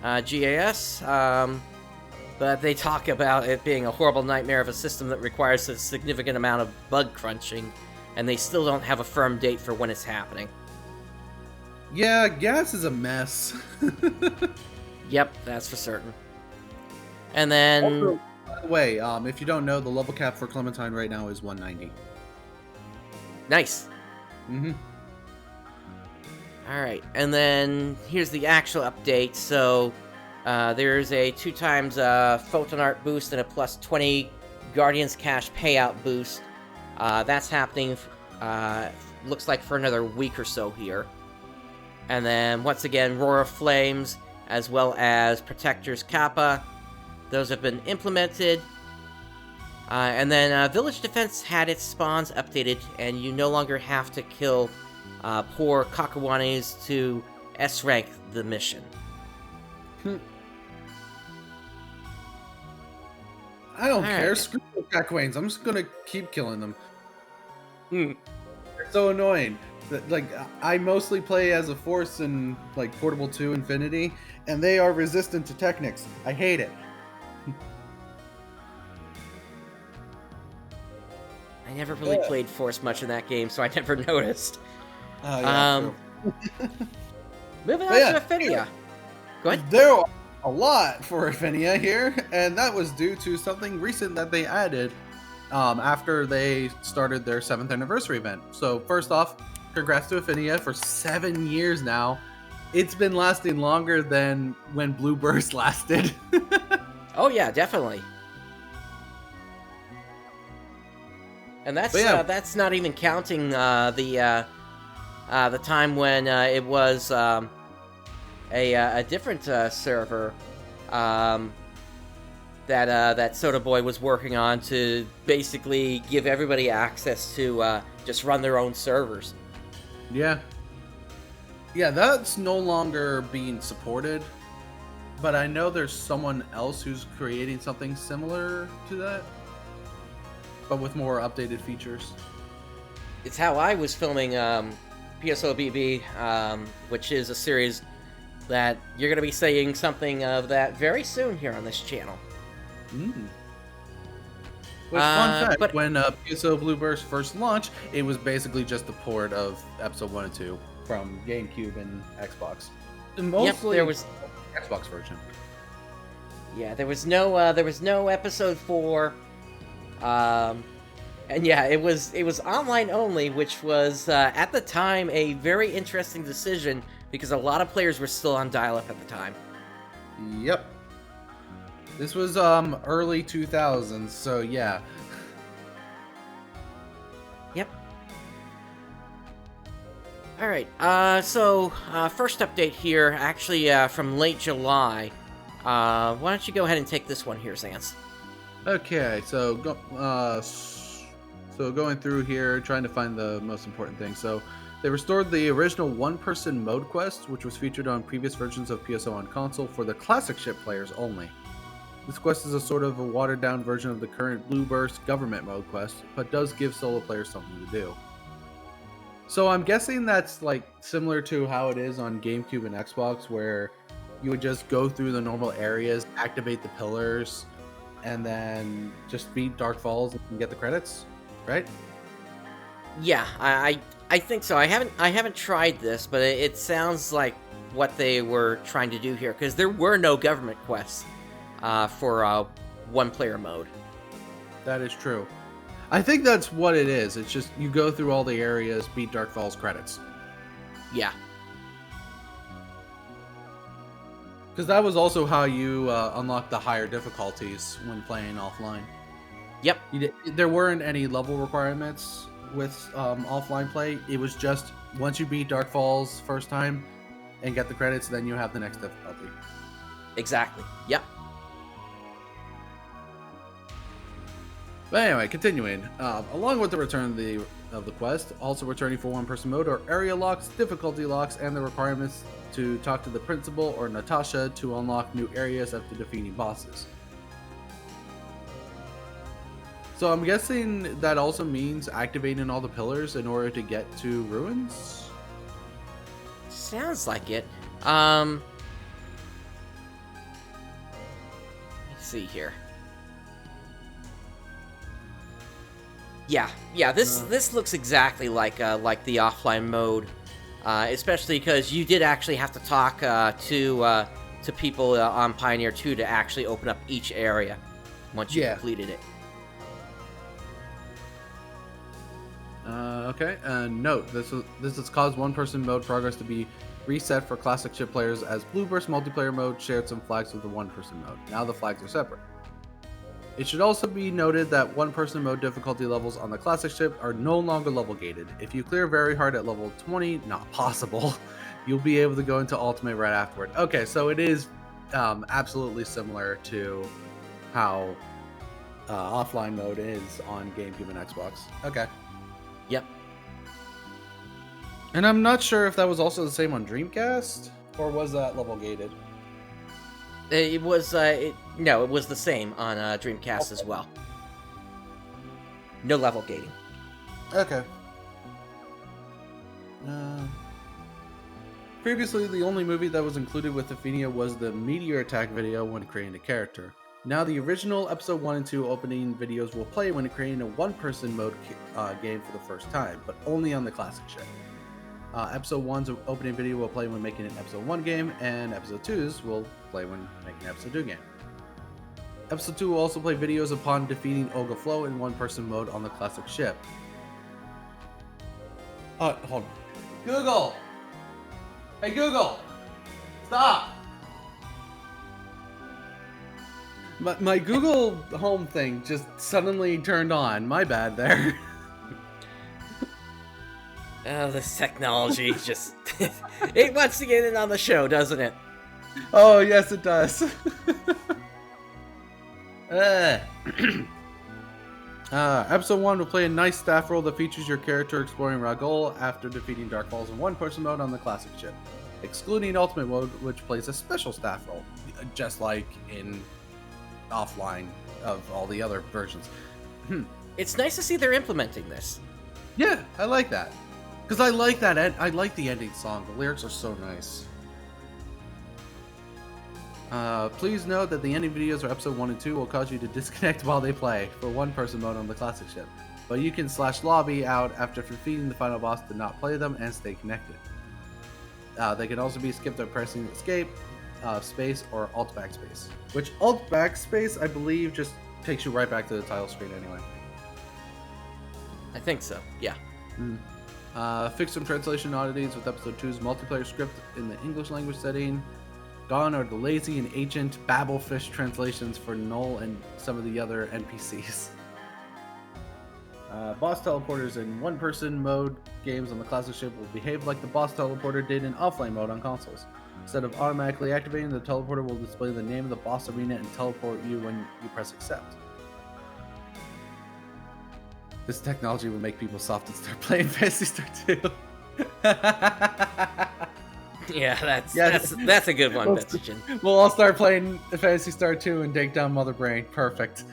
GAS, but they talk about it being a horrible nightmare of a system that requires a significant amount of bug crunching, and they still don't have a firm date for when it's happening. Yeah, GAS is a mess. Yep, that's for certain. And then... Also, by the way, if you don't know, the level cap for Clementine right now is 190. Nice. Mm-hmm. Alright, and then here's the actual update. So, there's a 2x Photon Art boost and a plus 20 Guardians Cash payout boost. That's happening, looks like for another week or so here. And then, once again, Roar of Flames, as well as Protector's Kappa. Those have been implemented. And then Village Defense had its spawns updated, and you no longer have to kill poor Kakawanis to S-rank the mission. I don't care. Alright. Screw the Kakwains. I'm just gonna keep killing them. Hmm. They're so annoying. Like, I mostly play as a Force in, like, Portable 2 Infinity, and they are resistant to Technics. I hate it. never really played Force much in that game, so I never noticed. Oh, yeah, true. Moving But on to Affinia. Go ahead. There are a lot for Affinia here, and that was due to something recent that they added after they started their 7th anniversary event. So first off, congrats to Affinia for 7 years now. It's been lasting longer than when Blue Burst lasted. Oh yeah, definitely. And that's not even counting the time when it was a different server that Soda Boy was working on to basically give everybody access to just run their own servers. Yeah. Yeah, that's no longer being supported, but I know there's someone else who's creating something similar to that, but with more updated features. It's how I was filming PSOBB, which is a series that you're going to be saying something of that very soon here on this channel. Which, fun fact, when PSO Blue Burst first launched, it was basically just the port of episode 1 and 2 from GameCube and Xbox. And mostly there was Xbox version. Yeah, there was no episode 4. And yeah, it was online only, which was at the time a very interesting decision because a lot of players were still on dial-up at the time. Yep. This was early 2000s, so yeah. Yep. All right. So first update here, actually from late July. Why don't you go ahead and take this one here, Zance? Okay, so going through here, trying to find the most important thing. So they restored the original one-person mode quest, which was featured on previous versions of PSO on console for the classic ship players only. This quest is a sort of a watered-down version of the current Blue Burst government mode quest, but does give solo players something to do. So I'm guessing that's like similar to how it is on GameCube and Xbox, where you would just go through the normal areas, activate the pillars, and then just beat Dark Falls and get the credits, right? Yeah, I think so. I haven't tried this, but it sounds like what they were trying to do here, because there were no government quests for one-player mode. That is true. I think that's what it is. It's just you go through all the areas, beat Dark Falls, credits. Yeah. Because that was also how you unlock the higher difficulties when playing offline. Yep. There weren't any level requirements with offline play. It was just once you beat Dark Falls first time and get the credits, then you have the next difficulty. Exactly. Yep. But anyway, continuing. Along with the return of the quest, also returning for one-person mode are area locks, difficulty locks, and the requirements to talk to the principal or Natasha to unlock new areas after defeating bosses. So I'm guessing that also means activating all the pillars in order to get to ruins? Sounds like it. Let's see here. Yeah, this looks exactly like the offline mode, especially because you did actually have to talk to people on Pioneer 2 to actually open up each area once you completed it. Okay, note, this has caused one-person mode progress to be reset for classic ship players as Blue Burst multiplayer mode shared some flags with the one-person mode. Now the flags are separate. It should also be noted that one-person mode difficulty levels on the classic ship are no longer level gated. If you clear very hard at level 20, not possible, you'll be able to go into ultimate right afterward. Okay, so it is absolutely similar to how offline mode is on GameCube and Xbox. Okay. Yep. And I'm not sure if that was also the same on Dreamcast, or was that level gated? It was, no, it was the same on Dreamcast as well. No level gating. Okay. Previously, the only movie that was included with Affinia was the Meteor Attack video when creating a character. Now, the original Episode 1 and 2 opening videos will play when creating a one-person mode game for the first time, but only on the classic ship. Episode 1's opening video will play when making an Episode 1 game, and Episode 2's will play when making an Episode 2 game. Episode 2 will also play videos upon defeating Olga Flo in one-person mode on the classic ship. Hold on. Google! Hey Google! Stop! My Google Home thing just suddenly turned on. My bad there. Oh, this technology just... it wants to get in on the show, doesn't it? Oh, yes it does. Episode 1 will play a nice staff role that features your character exploring Ragol after defeating Dark Falls in one-person mode on the classic ship, excluding Ultimate mode, which plays a special staff role, just like in offline of all the other versions. It's nice to see they're implementing this. Yeah, I like that. Because I like that. I like the ending song. The lyrics are so nice. Please note that the ending videos for episode 1 and 2 will cause you to disconnect while they play for one-person mode on the classic ship. But you can /lobby out after defeating the final boss to not play them and stay connected. They can also be skipped by pressing escape, space, or alt backspace. Which alt backspace, I believe, just takes you right back to the title screen anyway. I think so, yeah. Fix some translation oddities with episode 2's multiplayer script in the English language setting. Gone are the lazy and ancient Babelfish translations for Null and some of the other NPCs. Boss teleporters in one-person mode games on the classic ship will behave like the boss teleporter did in offline mode on consoles. Instead of automatically activating, the teleporter will display the name of the boss arena and teleport you when you press accept. This technology will make people soft and start playing Phantasy Star 2. Yeah, that's a good one, Betsuchin. We'll all start playing Phantasy Star 2 and take down Mother Brain. Perfect.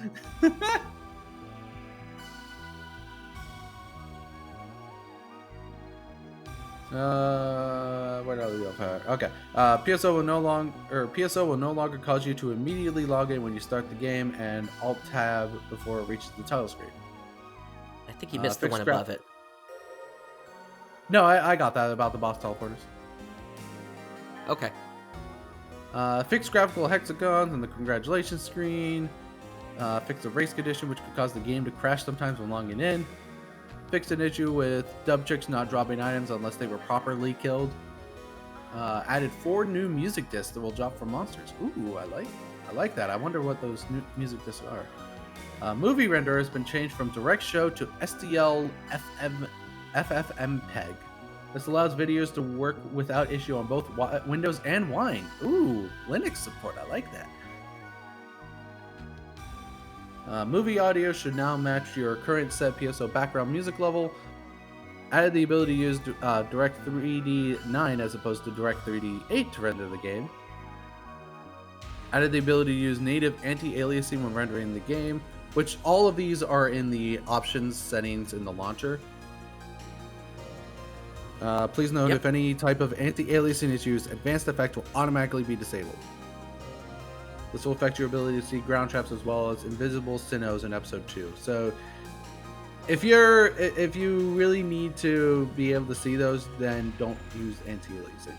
Where did I leave off? Okay. PSO will no longer cause you to immediately log in when you start the game and Alt Tab before it reaches the title screen. I think you missed the one above it. No, I got that about the boss teleporters. Okay. Fix graphical hexagons on the congratulations screen. Fix the race condition, which could cause the game to crash sometimes when logging in. Fix an issue with dub chicks not dropping items unless they were properly killed. Added 4 new music discs that will drop from monsters. Ooh, I like that. I wonder what those new music discs are. Movie render has been changed from Direct Show to STL FFmpeg. This allows videos to work without issue on both Windows and Wine. Ooh, Linux support. I like that. Movie audio should now match your current set PSO background music level. Added the ability to use Direct 3D 9 as opposed to Direct 3D 8 to render the game. Added the ability to use native anti-aliasing when rendering the game, which all of these are in the options settings in the launcher. Please note, if any type of anti-aliasing is used, Advanced Effect will automatically be disabled. This will affect your ability to see ground traps as well as invisible Sinnohs in episode 2. So, if you really need to be able to see those, then don't use anti-aliasing,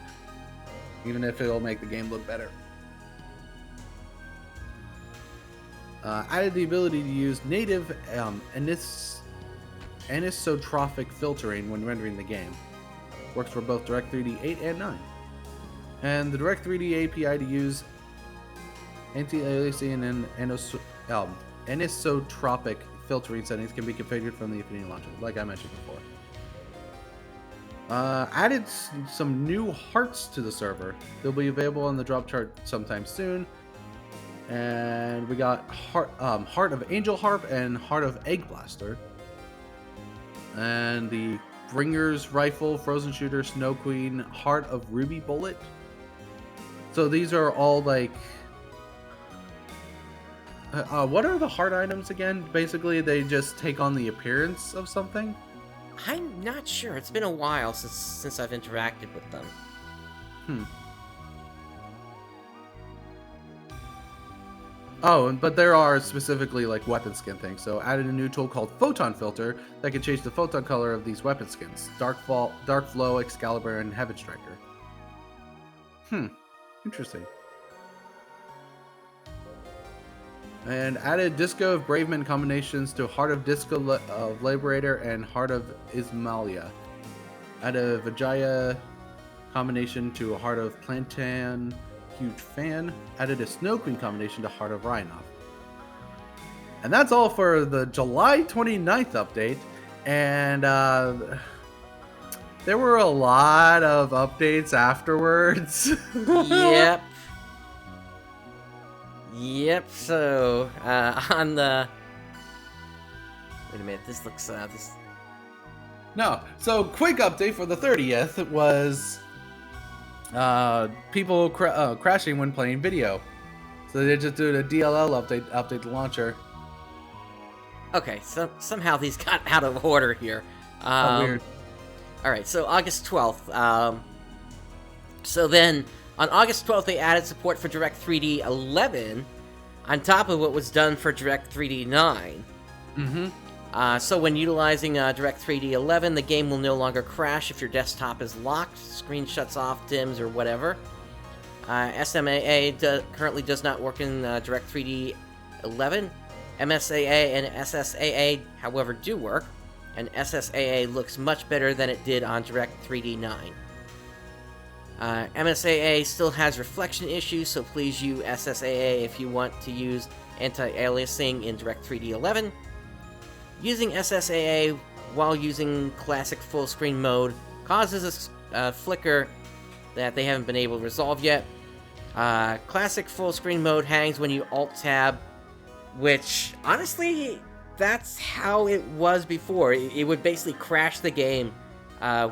even if it'll make the game look better. Added the ability to use native anisotropic filtering when rendering the game. Works for both Direct 3D 8 and 9. And the Direct 3D API to use anti-aliasing and anisotropic filtering settings can be configured from the Affinity Launcher, like I mentioned before. Added some new hearts to the server. They'll be available on the drop chart sometime soon. And we got Heart of Angel Harp and Heart of Egg Blaster. And the Bringer's Rifle, Frozen Shooter, Snow Queen, Heart of Ruby Bullet. So these are all like... what are the heart items again? Basically, they just take on the appearance of something? I'm not sure. It's been a while since I've interacted with them. Oh, but there are specifically like weapon skin things. So added a new tool called Photon Filter that can change the photon color of these weapon skins: Dark Flow, Excalibur, and Heaven Striker. Interesting. And added Disco of Braveman combinations to Heart of Disco of Liberator and Heart of Ismalia. Added a Vijaya combination to Heart of Plantan, Huge Fan. Added a Snow Queen combination to Heart of Rhinoff. And that's all for the July 29th update. And there were a lot of updates afterwards. Yep. Yep, so, on the... Wait a minute, this looks, No, so quick update for the 30th was people crashing when playing video. So they just did a DLL update the launcher. Okay, so somehow these got out of order here. Weird. Alright, so August 12th. So then, on August 12th, they added support for DirectX 3D11 on top of what was done for DirectX 9. So when utilizing DirectX 3D11, the game will no longer crash if your desktop is locked, screen shuts off, dims, or whatever. SMAA currently does not work in DirectX 3D11. MSAA and SSAA, however, do work, and SSAA looks much better than it did on DirectX 3D9. MSAA still has reflection issues, so please use SSAA if you want to use anti-aliasing in DirectX 3D11. Using SSAA while using classic full screen mode causes a flicker that they haven't been able to resolve yet. Classic full screen mode hangs when you Alt-Tab, which, honestly, that's how it was before. It would basically crash the game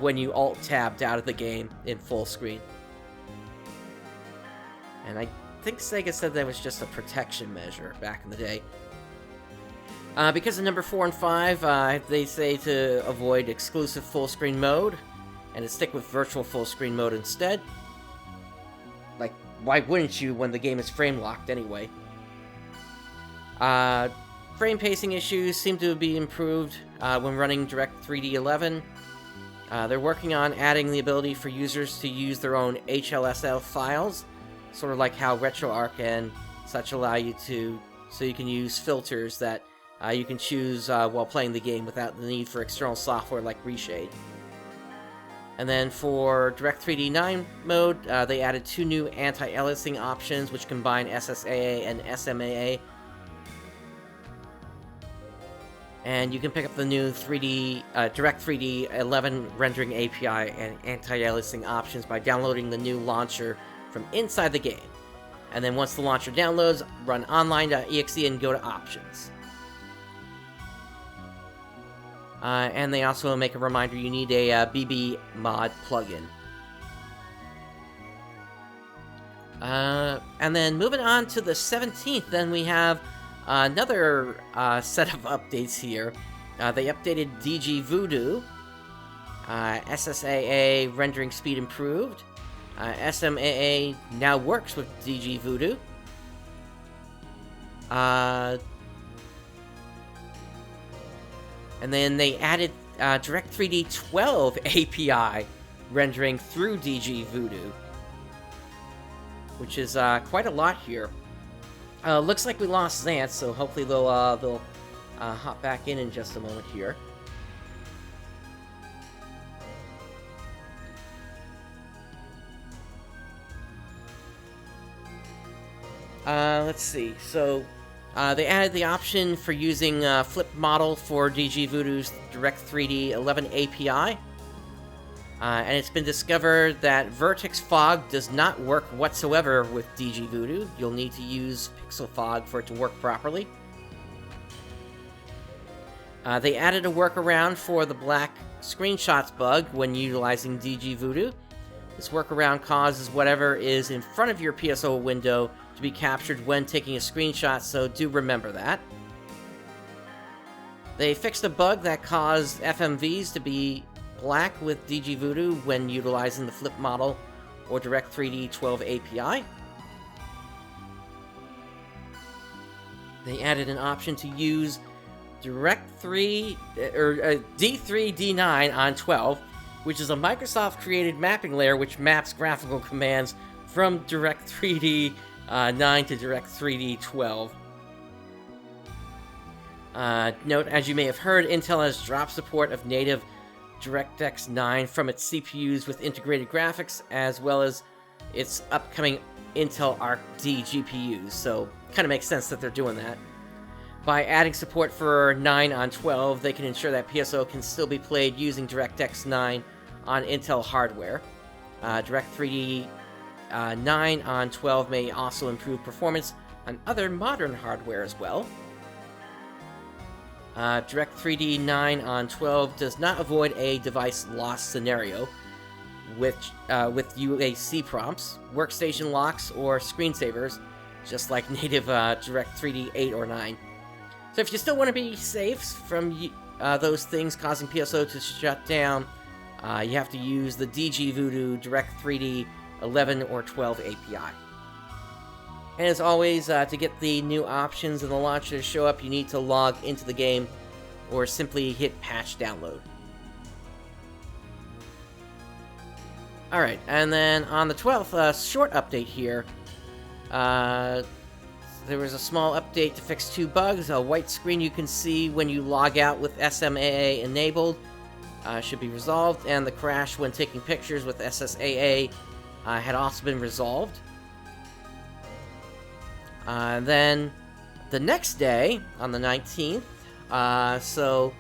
when you Alt-Tabbed out of the game in full screen. And I think Sega said that was just a protection measure back in the day. Because of number 4 and 5, they say to avoid exclusive full screen mode, and to stick with virtual full screen mode instead. Like, why wouldn't you when the game is frame locked anyway? Frame pacing issues seem to be improved when running DirectX 3D11. They're working on adding the ability for users to use their own HLSL files, sort of like how RetroArch and such allow you to, so you can use filters that you can choose while playing the game without the need for external software like Reshade. And then for DirectX 3D9 mode, they added 2 new anti-aliasing options which combine SSAA and SMAA. And you can pick up the new DirectX 3D11 rendering API and anti-aliasing options by downloading the new launcher from inside the game. And then once the launcher downloads, run online.exe and go to options. And they also make a reminder you need a BB mod plugin. And then moving on to the 17th, then we have another set of updates here. They updated DG Voodoo. SSAA rendering speed improved. SMAA now works with DG Voodoo. And then they added DirectX 3D12 API rendering through DG Voodoo, which is quite a lot here. Looks like we lost Xant, so hopefully they'll hop back in just a moment here. Let's see. So they added the option for using Flip Model for DG Voodoo's DirectX 3D11 API. And it's been discovered that Vertex Fog does not work whatsoever with DG Voodoo. You'll need to use Pixel Fog for it to work properly. They added a workaround for the black screenshots bug when utilizing DG Voodoo. This workaround causes whatever is in front of your PSO window to be captured when taking a screenshot, so do remember that. They fixed a bug that caused FMVs to be black with DG Voodoo when utilizing the Flip Model or DirectX 3D12 API. they added an option to use D3, D9 on 12, which is a Microsoft-created mapping layer which maps graphical commands from Direct3D 9 to Direct3D 12. Note, as you may have heard, Intel has dropped support of native DirectX 9 from its CPUs with integrated graphics, as well as its upcoming Intel Arc D GPUs, so kind of makes sense that they're doing that. By adding support for 9 on 12, they can ensure that PSO can still be played using DirectX 9 on Intel hardware. Direct3D 9 on 12 may also improve performance on other modern hardware as well. Direct3D 9 on 12 does not avoid a device loss scenario, with UAC prompts, workstation locks, or screensavers, just like native Direct3D 8 or 9. So if you still want to be safe from those things causing PSO to shut down, you have to use the DG Voodoo Direct3D 11 or 12 API. And as always, to get the new options in the launcher to show up, you need to log into the game or simply hit patch download. Alright, and then on the 12th, short update here. There was a small update to fix 2 bugs. A white screen you can see when you log out with SMAA enabled should be resolved, and the crash when taking pictures with SSAA had also been resolved. Then the next day, on the 19th, so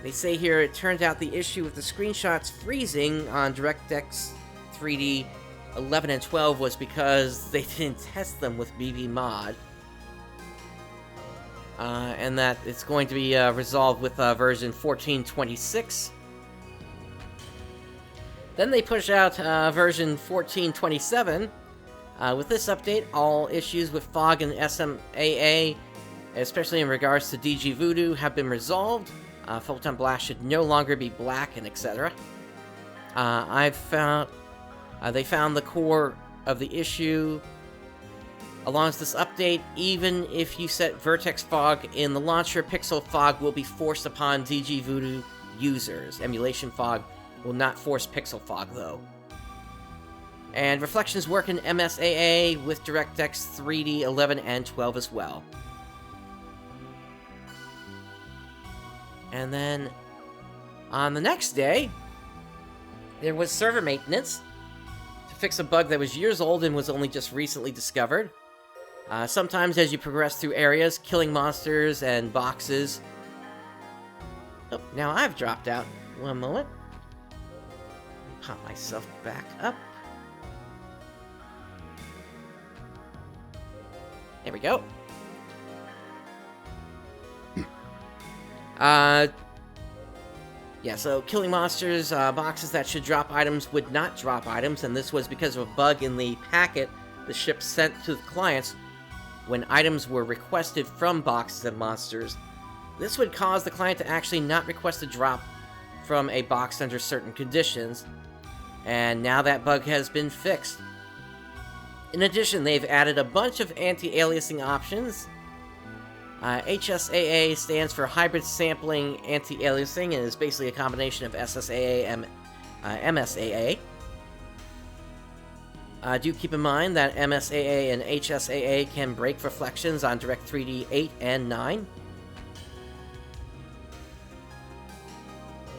they say here it turned out the issue with the screenshots freezing on DirectX 3D 11 and 12 was because they didn't test them with BBmod. And that it's going to be resolved with version 14.26. Then they push out version 14.27. With this update, all issues with fog and SMAA, especially in regards to DG Voodoo, have been resolved. Photon Blast should no longer be black, and etc. They found the core of the issue. Along with this update, even if you set Vertex Fog in the launcher, Pixel Fog will be forced upon DG Voodoo users. Emulation Fog will not force Pixel Fog, though. And Reflections work in MSAA with DirectX 3D 11 and 12 as well. And then, on the next day, there was server maintenance to fix a bug that was years old and was only just recently discovered. Sometimes as you progress through areas, killing monsters and boxes... Oh, now I've dropped out. One moment. Pop myself back up. There we go. Yeah, so killing monsters, boxes that should drop items would not drop items, and this was because of a bug in the packet the ship sent to the clients when items were requested from boxes and monsters. This would cause the client to actually not request a drop from a box under certain conditions, and now that bug has been fixed. In addition, they've added a bunch of anti-aliasing options. HSAA stands for Hybrid Sampling Anti-Aliasing, and is basically a combination of SSAA and MSAA. Do keep in mind that MSAA and HSAA can break reflections on Direct3D 8 and 9.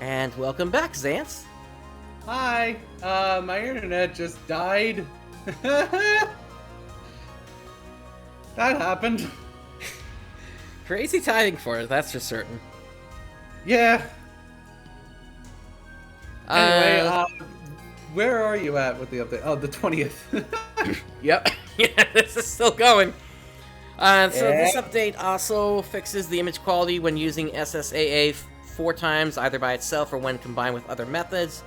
And welcome back, Xance. Hi, my internet just died. That happened. Crazy timing for it, that's for certain. Yeah. Anyway, where are you at with the update? Oh, the 20th. Yep. Yeah, this is still going. This update also fixes the image quality when using SSAA 4 times, either by itself or when combined with other methods.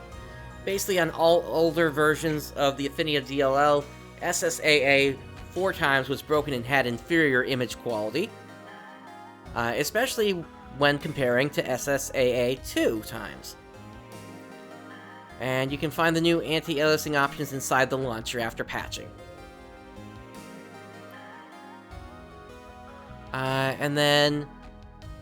Basically, on all older versions of the Affinia DLL, SSAA 4 times was broken and had inferior image quality. Especially when comparing to SSAA 2 times. And you can find the new anti-aliasing options inside the launcher after patching. And then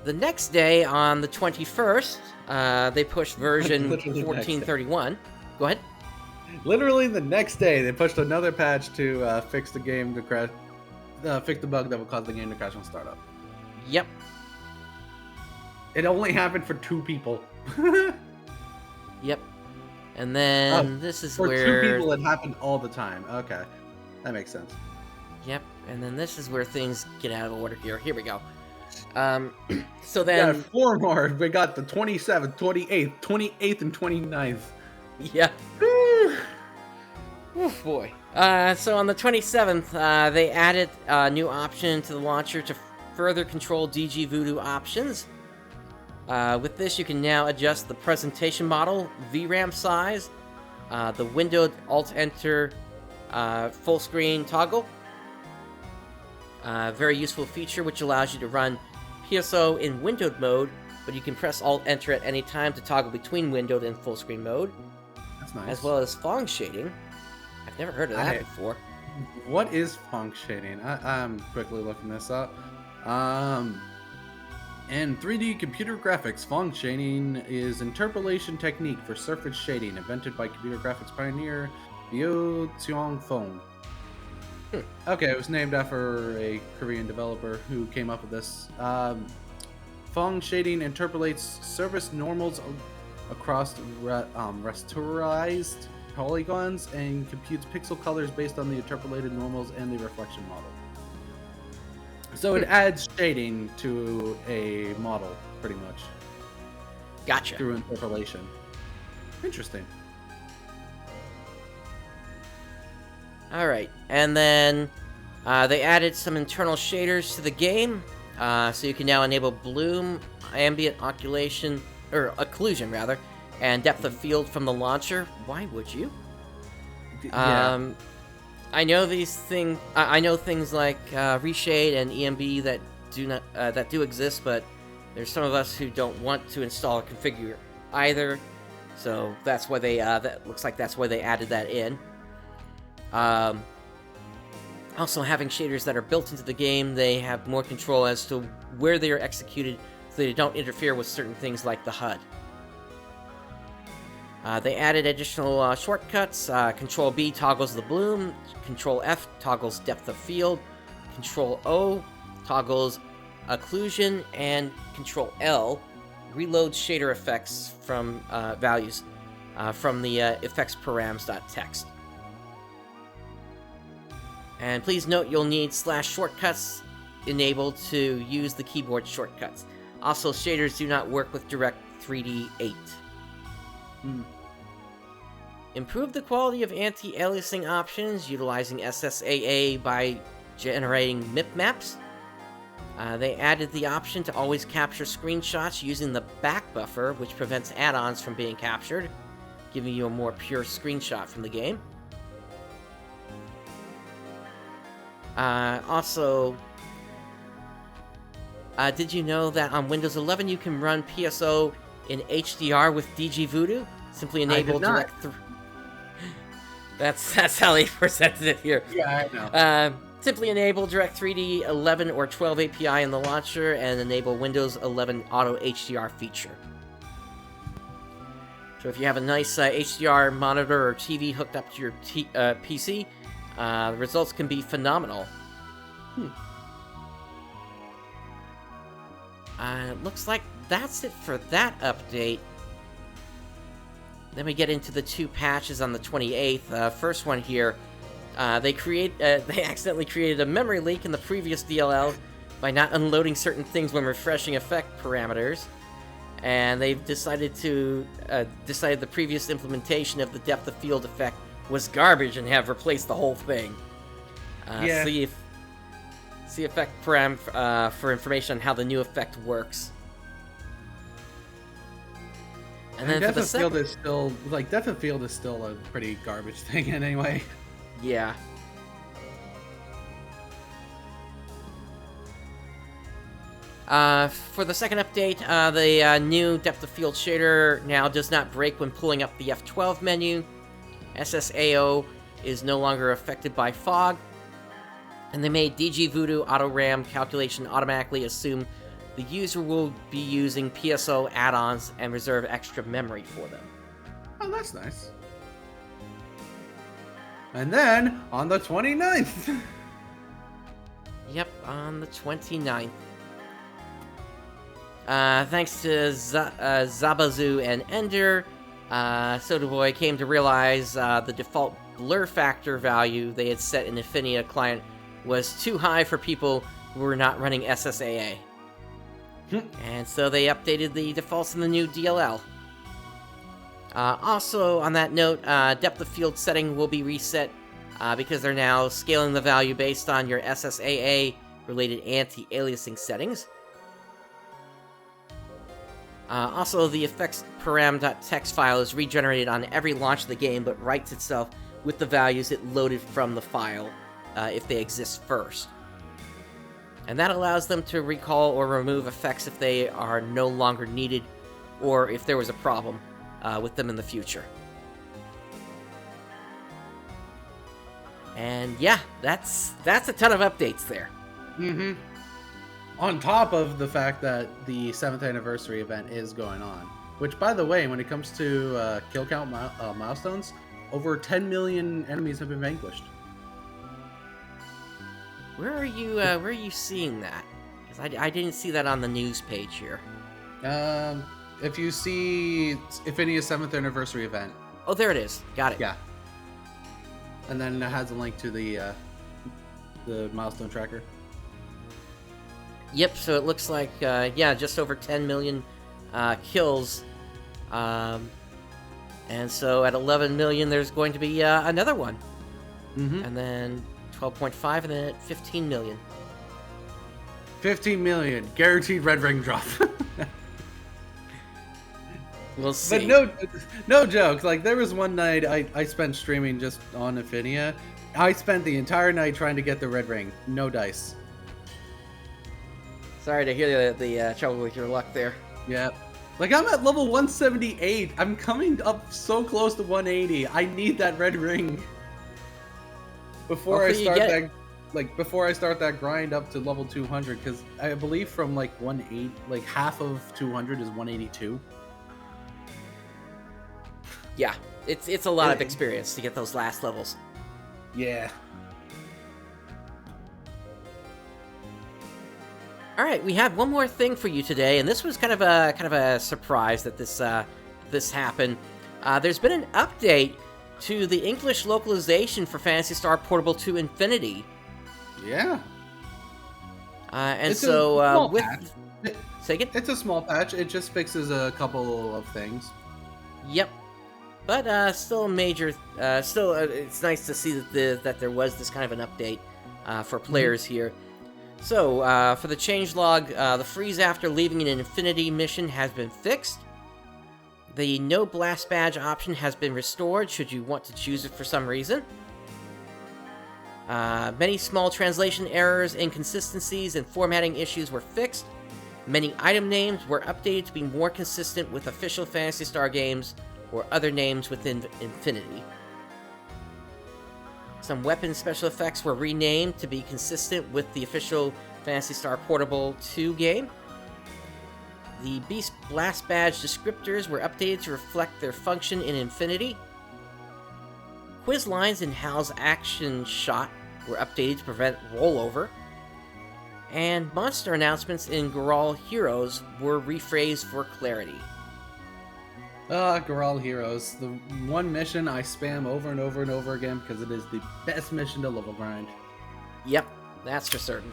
the next day, on the 21st, they pushed version Literally the next day. 1431. Go ahead. Literally the next day, they pushed another patch to fix the game to crash, fix the bug that would cause the game to crash on startup. Yep. It only happened for 2 people. Yep. And then this is For where... 2 people, it happened all the time. Okay, that makes sense. Yep. And then this is where things get out of order here. Here we go. So We then... got 4 more. We got the 27th, 28th, 28th, and 29th. Yeah. Oh boy. So on the 27th, they added a new option to the launcher to further control DG Voodoo options. With this, you can now adjust the presentation model, VRAM size, the windowed Alt-Enter full screen toggle. Very useful feature which allows you to run PSO in windowed mode, but you can press Alt-Enter at any time to toggle between windowed and full screen mode. That's nice. As well as Phong shading. I've never heard of that before. What is Phong shading? I'm quickly looking this up. In 3D computer graphics, Phong shading is interpolation technique for surface shading invented by computer graphics pioneer PSO2NGS. Okay, it was named after a Korean developer who came up with this. Phong shading interpolates surface normals across rasterized polygons and computes pixel colors based on the interpolated normals and the reflection model. So it adds shading to a model, pretty much. Gotcha. Through interpolation. Interesting. Alright, and then they added some internal shaders to the game, so you can now enable bloom, ambient occlusion, and depth of field from the launcher. Why would you? Yeah. I know these things. I know things like reshade and EMB that do exist, but there's some of us who don't want to install a configure either. So that's why they. That looks like that's why they added that in. Also, having shaders that are built into the game, they have more control as to where they are executed, so they don't interfere with certain things like the HUD. They added additional shortcuts. Control B toggles the bloom, Control F toggles depth of field, Control O toggles occlusion, and Control L reloads shader effects from values from the effects params.txt. And please note you'll need /shortcuts enabled to use the keyboard shortcuts. Also, shaders do not work with Direct 3D 8. Improve the quality of anti-aliasing options utilizing SSAA by generating MIP maps. They added the option to always capture screenshots using the back buffer, which prevents add-ons from being captured, giving you a more pure screenshot from the game. Also, did you know that on Windows 11 you can run PSO in HDR with DG Voodoo? Simply enable Direct. That's how they presented it here. Yeah, I know. Simply enable Direct 3D 11 or 12 API in the launcher and enable Windows 11 Auto HDR feature. So if you have a nice HDR monitor or TV hooked up to your PC, the results can be phenomenal. Looks like that's it for that update. Then we get into the 2 patches on the 28th. First one here, they accidentally created a memory leak in the previous DLL by not unloading certain things when refreshing effect parameters, and they've decided the previous implementation of the depth of field effect was garbage and have replaced the whole thing. Yeah. See effect param for information on how the new effect works. And then Depth for the of field is still depth of field is still a pretty garbage thing anyway. Yeah. For the second update, the new depth of field shader now does not break when pulling up the F12 menu. SSAO is no longer affected by fog. And they made DG Voodoo Auto RAM calculation automatically assume the user will be using PSO add-ons and reserve extra memory for them. Oh, that's nice. And then, on the 29th... Yep, on the 29th. Thanks to Zabazu and Ender, Soda Boy came to realize the default blur factor value they had set in Infinia client was too high for people who were not running SSAA. And so they updated the defaults in the new DLL. Also, on that note, depth of field setting will be reset because they're now scaling the value based on your SSAA-related anti-aliasing settings. Also, the effects param.txt file is regenerated on every launch of the game, but writes itself with the values it loaded from the file, if they exist first. And that allows them to recall or remove effects if they are no longer needed, or if there was a problem with them in the future. And yeah, that's a ton of updates there. Mm-hmm. On top of the fact that the 7th anniversary event is going on. Which, by the way, when it comes to kill count milestones, over 10 million enemies have been vanquished. Where are you seeing that? Because I didn't see that on the news page here. If you see Infinia's 7th anniversary event. Oh, there it is. Got it. Yeah. And then it has a link to the milestone tracker. Yep, so it looks like, yeah, just over 10 million kills. And so at 11 million, there's going to be another one. Mm-hmm. And then 12.5, and then at 15 million. 15 million. Guaranteed red ring drop. We'll see. But no joke. Like, there was one night I spent streaming just on Infinia. I spent the entire night trying to get the red ring. No dice. Sorry to hear the trouble with your luck there. Yep. Like, I'm at level 178. I'm coming up so close to 180. I need that red ring. Before I start that, before I start that grind up to level 200, because I believe from like 180, like half of 200 is 182. Yeah, it's a lot of experience to get those last levels. Yeah. All right, we have one more thing for you today, and this was kind of a surprise that this happened. There's been an update to the English localization for Phantasy Star Portable 2 Infinity. Yeah. And it's so with say again? It's a small patch. It just fixes a couple of things. Yep. But still a major. It's nice to see that there was this kind of an update for players here. So, for the changelog, the freeze after leaving an Infinity mission has been fixed. The no blast badge option has been restored should you want to choose it for some reason. Many small translation errors, inconsistencies, and formatting issues were fixed. Many item names were updated to be more consistent with official Phantasy Star games or other names within Infinity. Some weapon special effects were renamed to be consistent with the official Phantasy Star Portable 2 game. The Beast Blast Badge descriptors were updated to reflect their function in Infinity. Quiz lines in Hal's action shot were updated to prevent rollover. And monster announcements in Goral Heroes were rephrased for clarity. Goral Heroes. The one mission I spam over and over and over again because it is the best mission to level grind. Yep, that's for certain.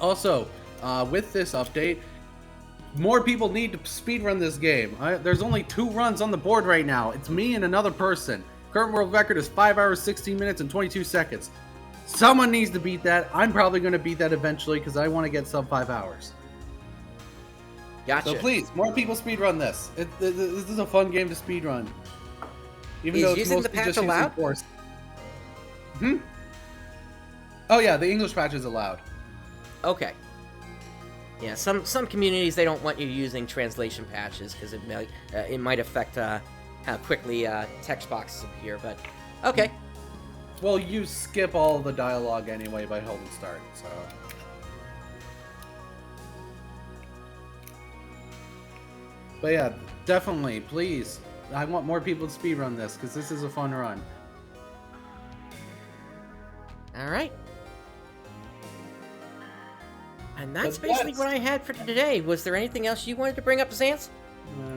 Also, with this update, more people need to speedrun this game. There's only 2 runs on the board right now. It's me and another person. Current world record is 5 hours, 16 minutes, and 22 seconds. Someone needs to beat that. I'm probably going to beat that eventually because I want to get sub 5 hours. Gotcha. So please, more people speedrun this. This is a fun game to speedrun. Even though it's using the mostly patch just allowed? using force. Oh yeah, the English patch is allowed. Okay. Yeah, some communities, they don't want you using translation patches because it might affect how quickly text boxes appear, but okay. Well, you skip all the dialogue anyway by holding start, so... But yeah, definitely, please. I want more people to speedrun this, because this is a fun run. Alright. And that's basically what I had for today. Was there anything else you wanted to bring up, Zance?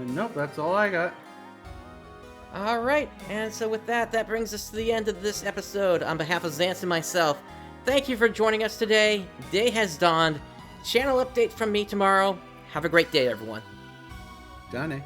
Nope, that's all I got. Alright, and so with that, that brings us to the end of this episode. On behalf of Zance and myself, thank you for joining us today. Day has dawned. Channel update from me tomorrow. Have a great day, everyone. Done.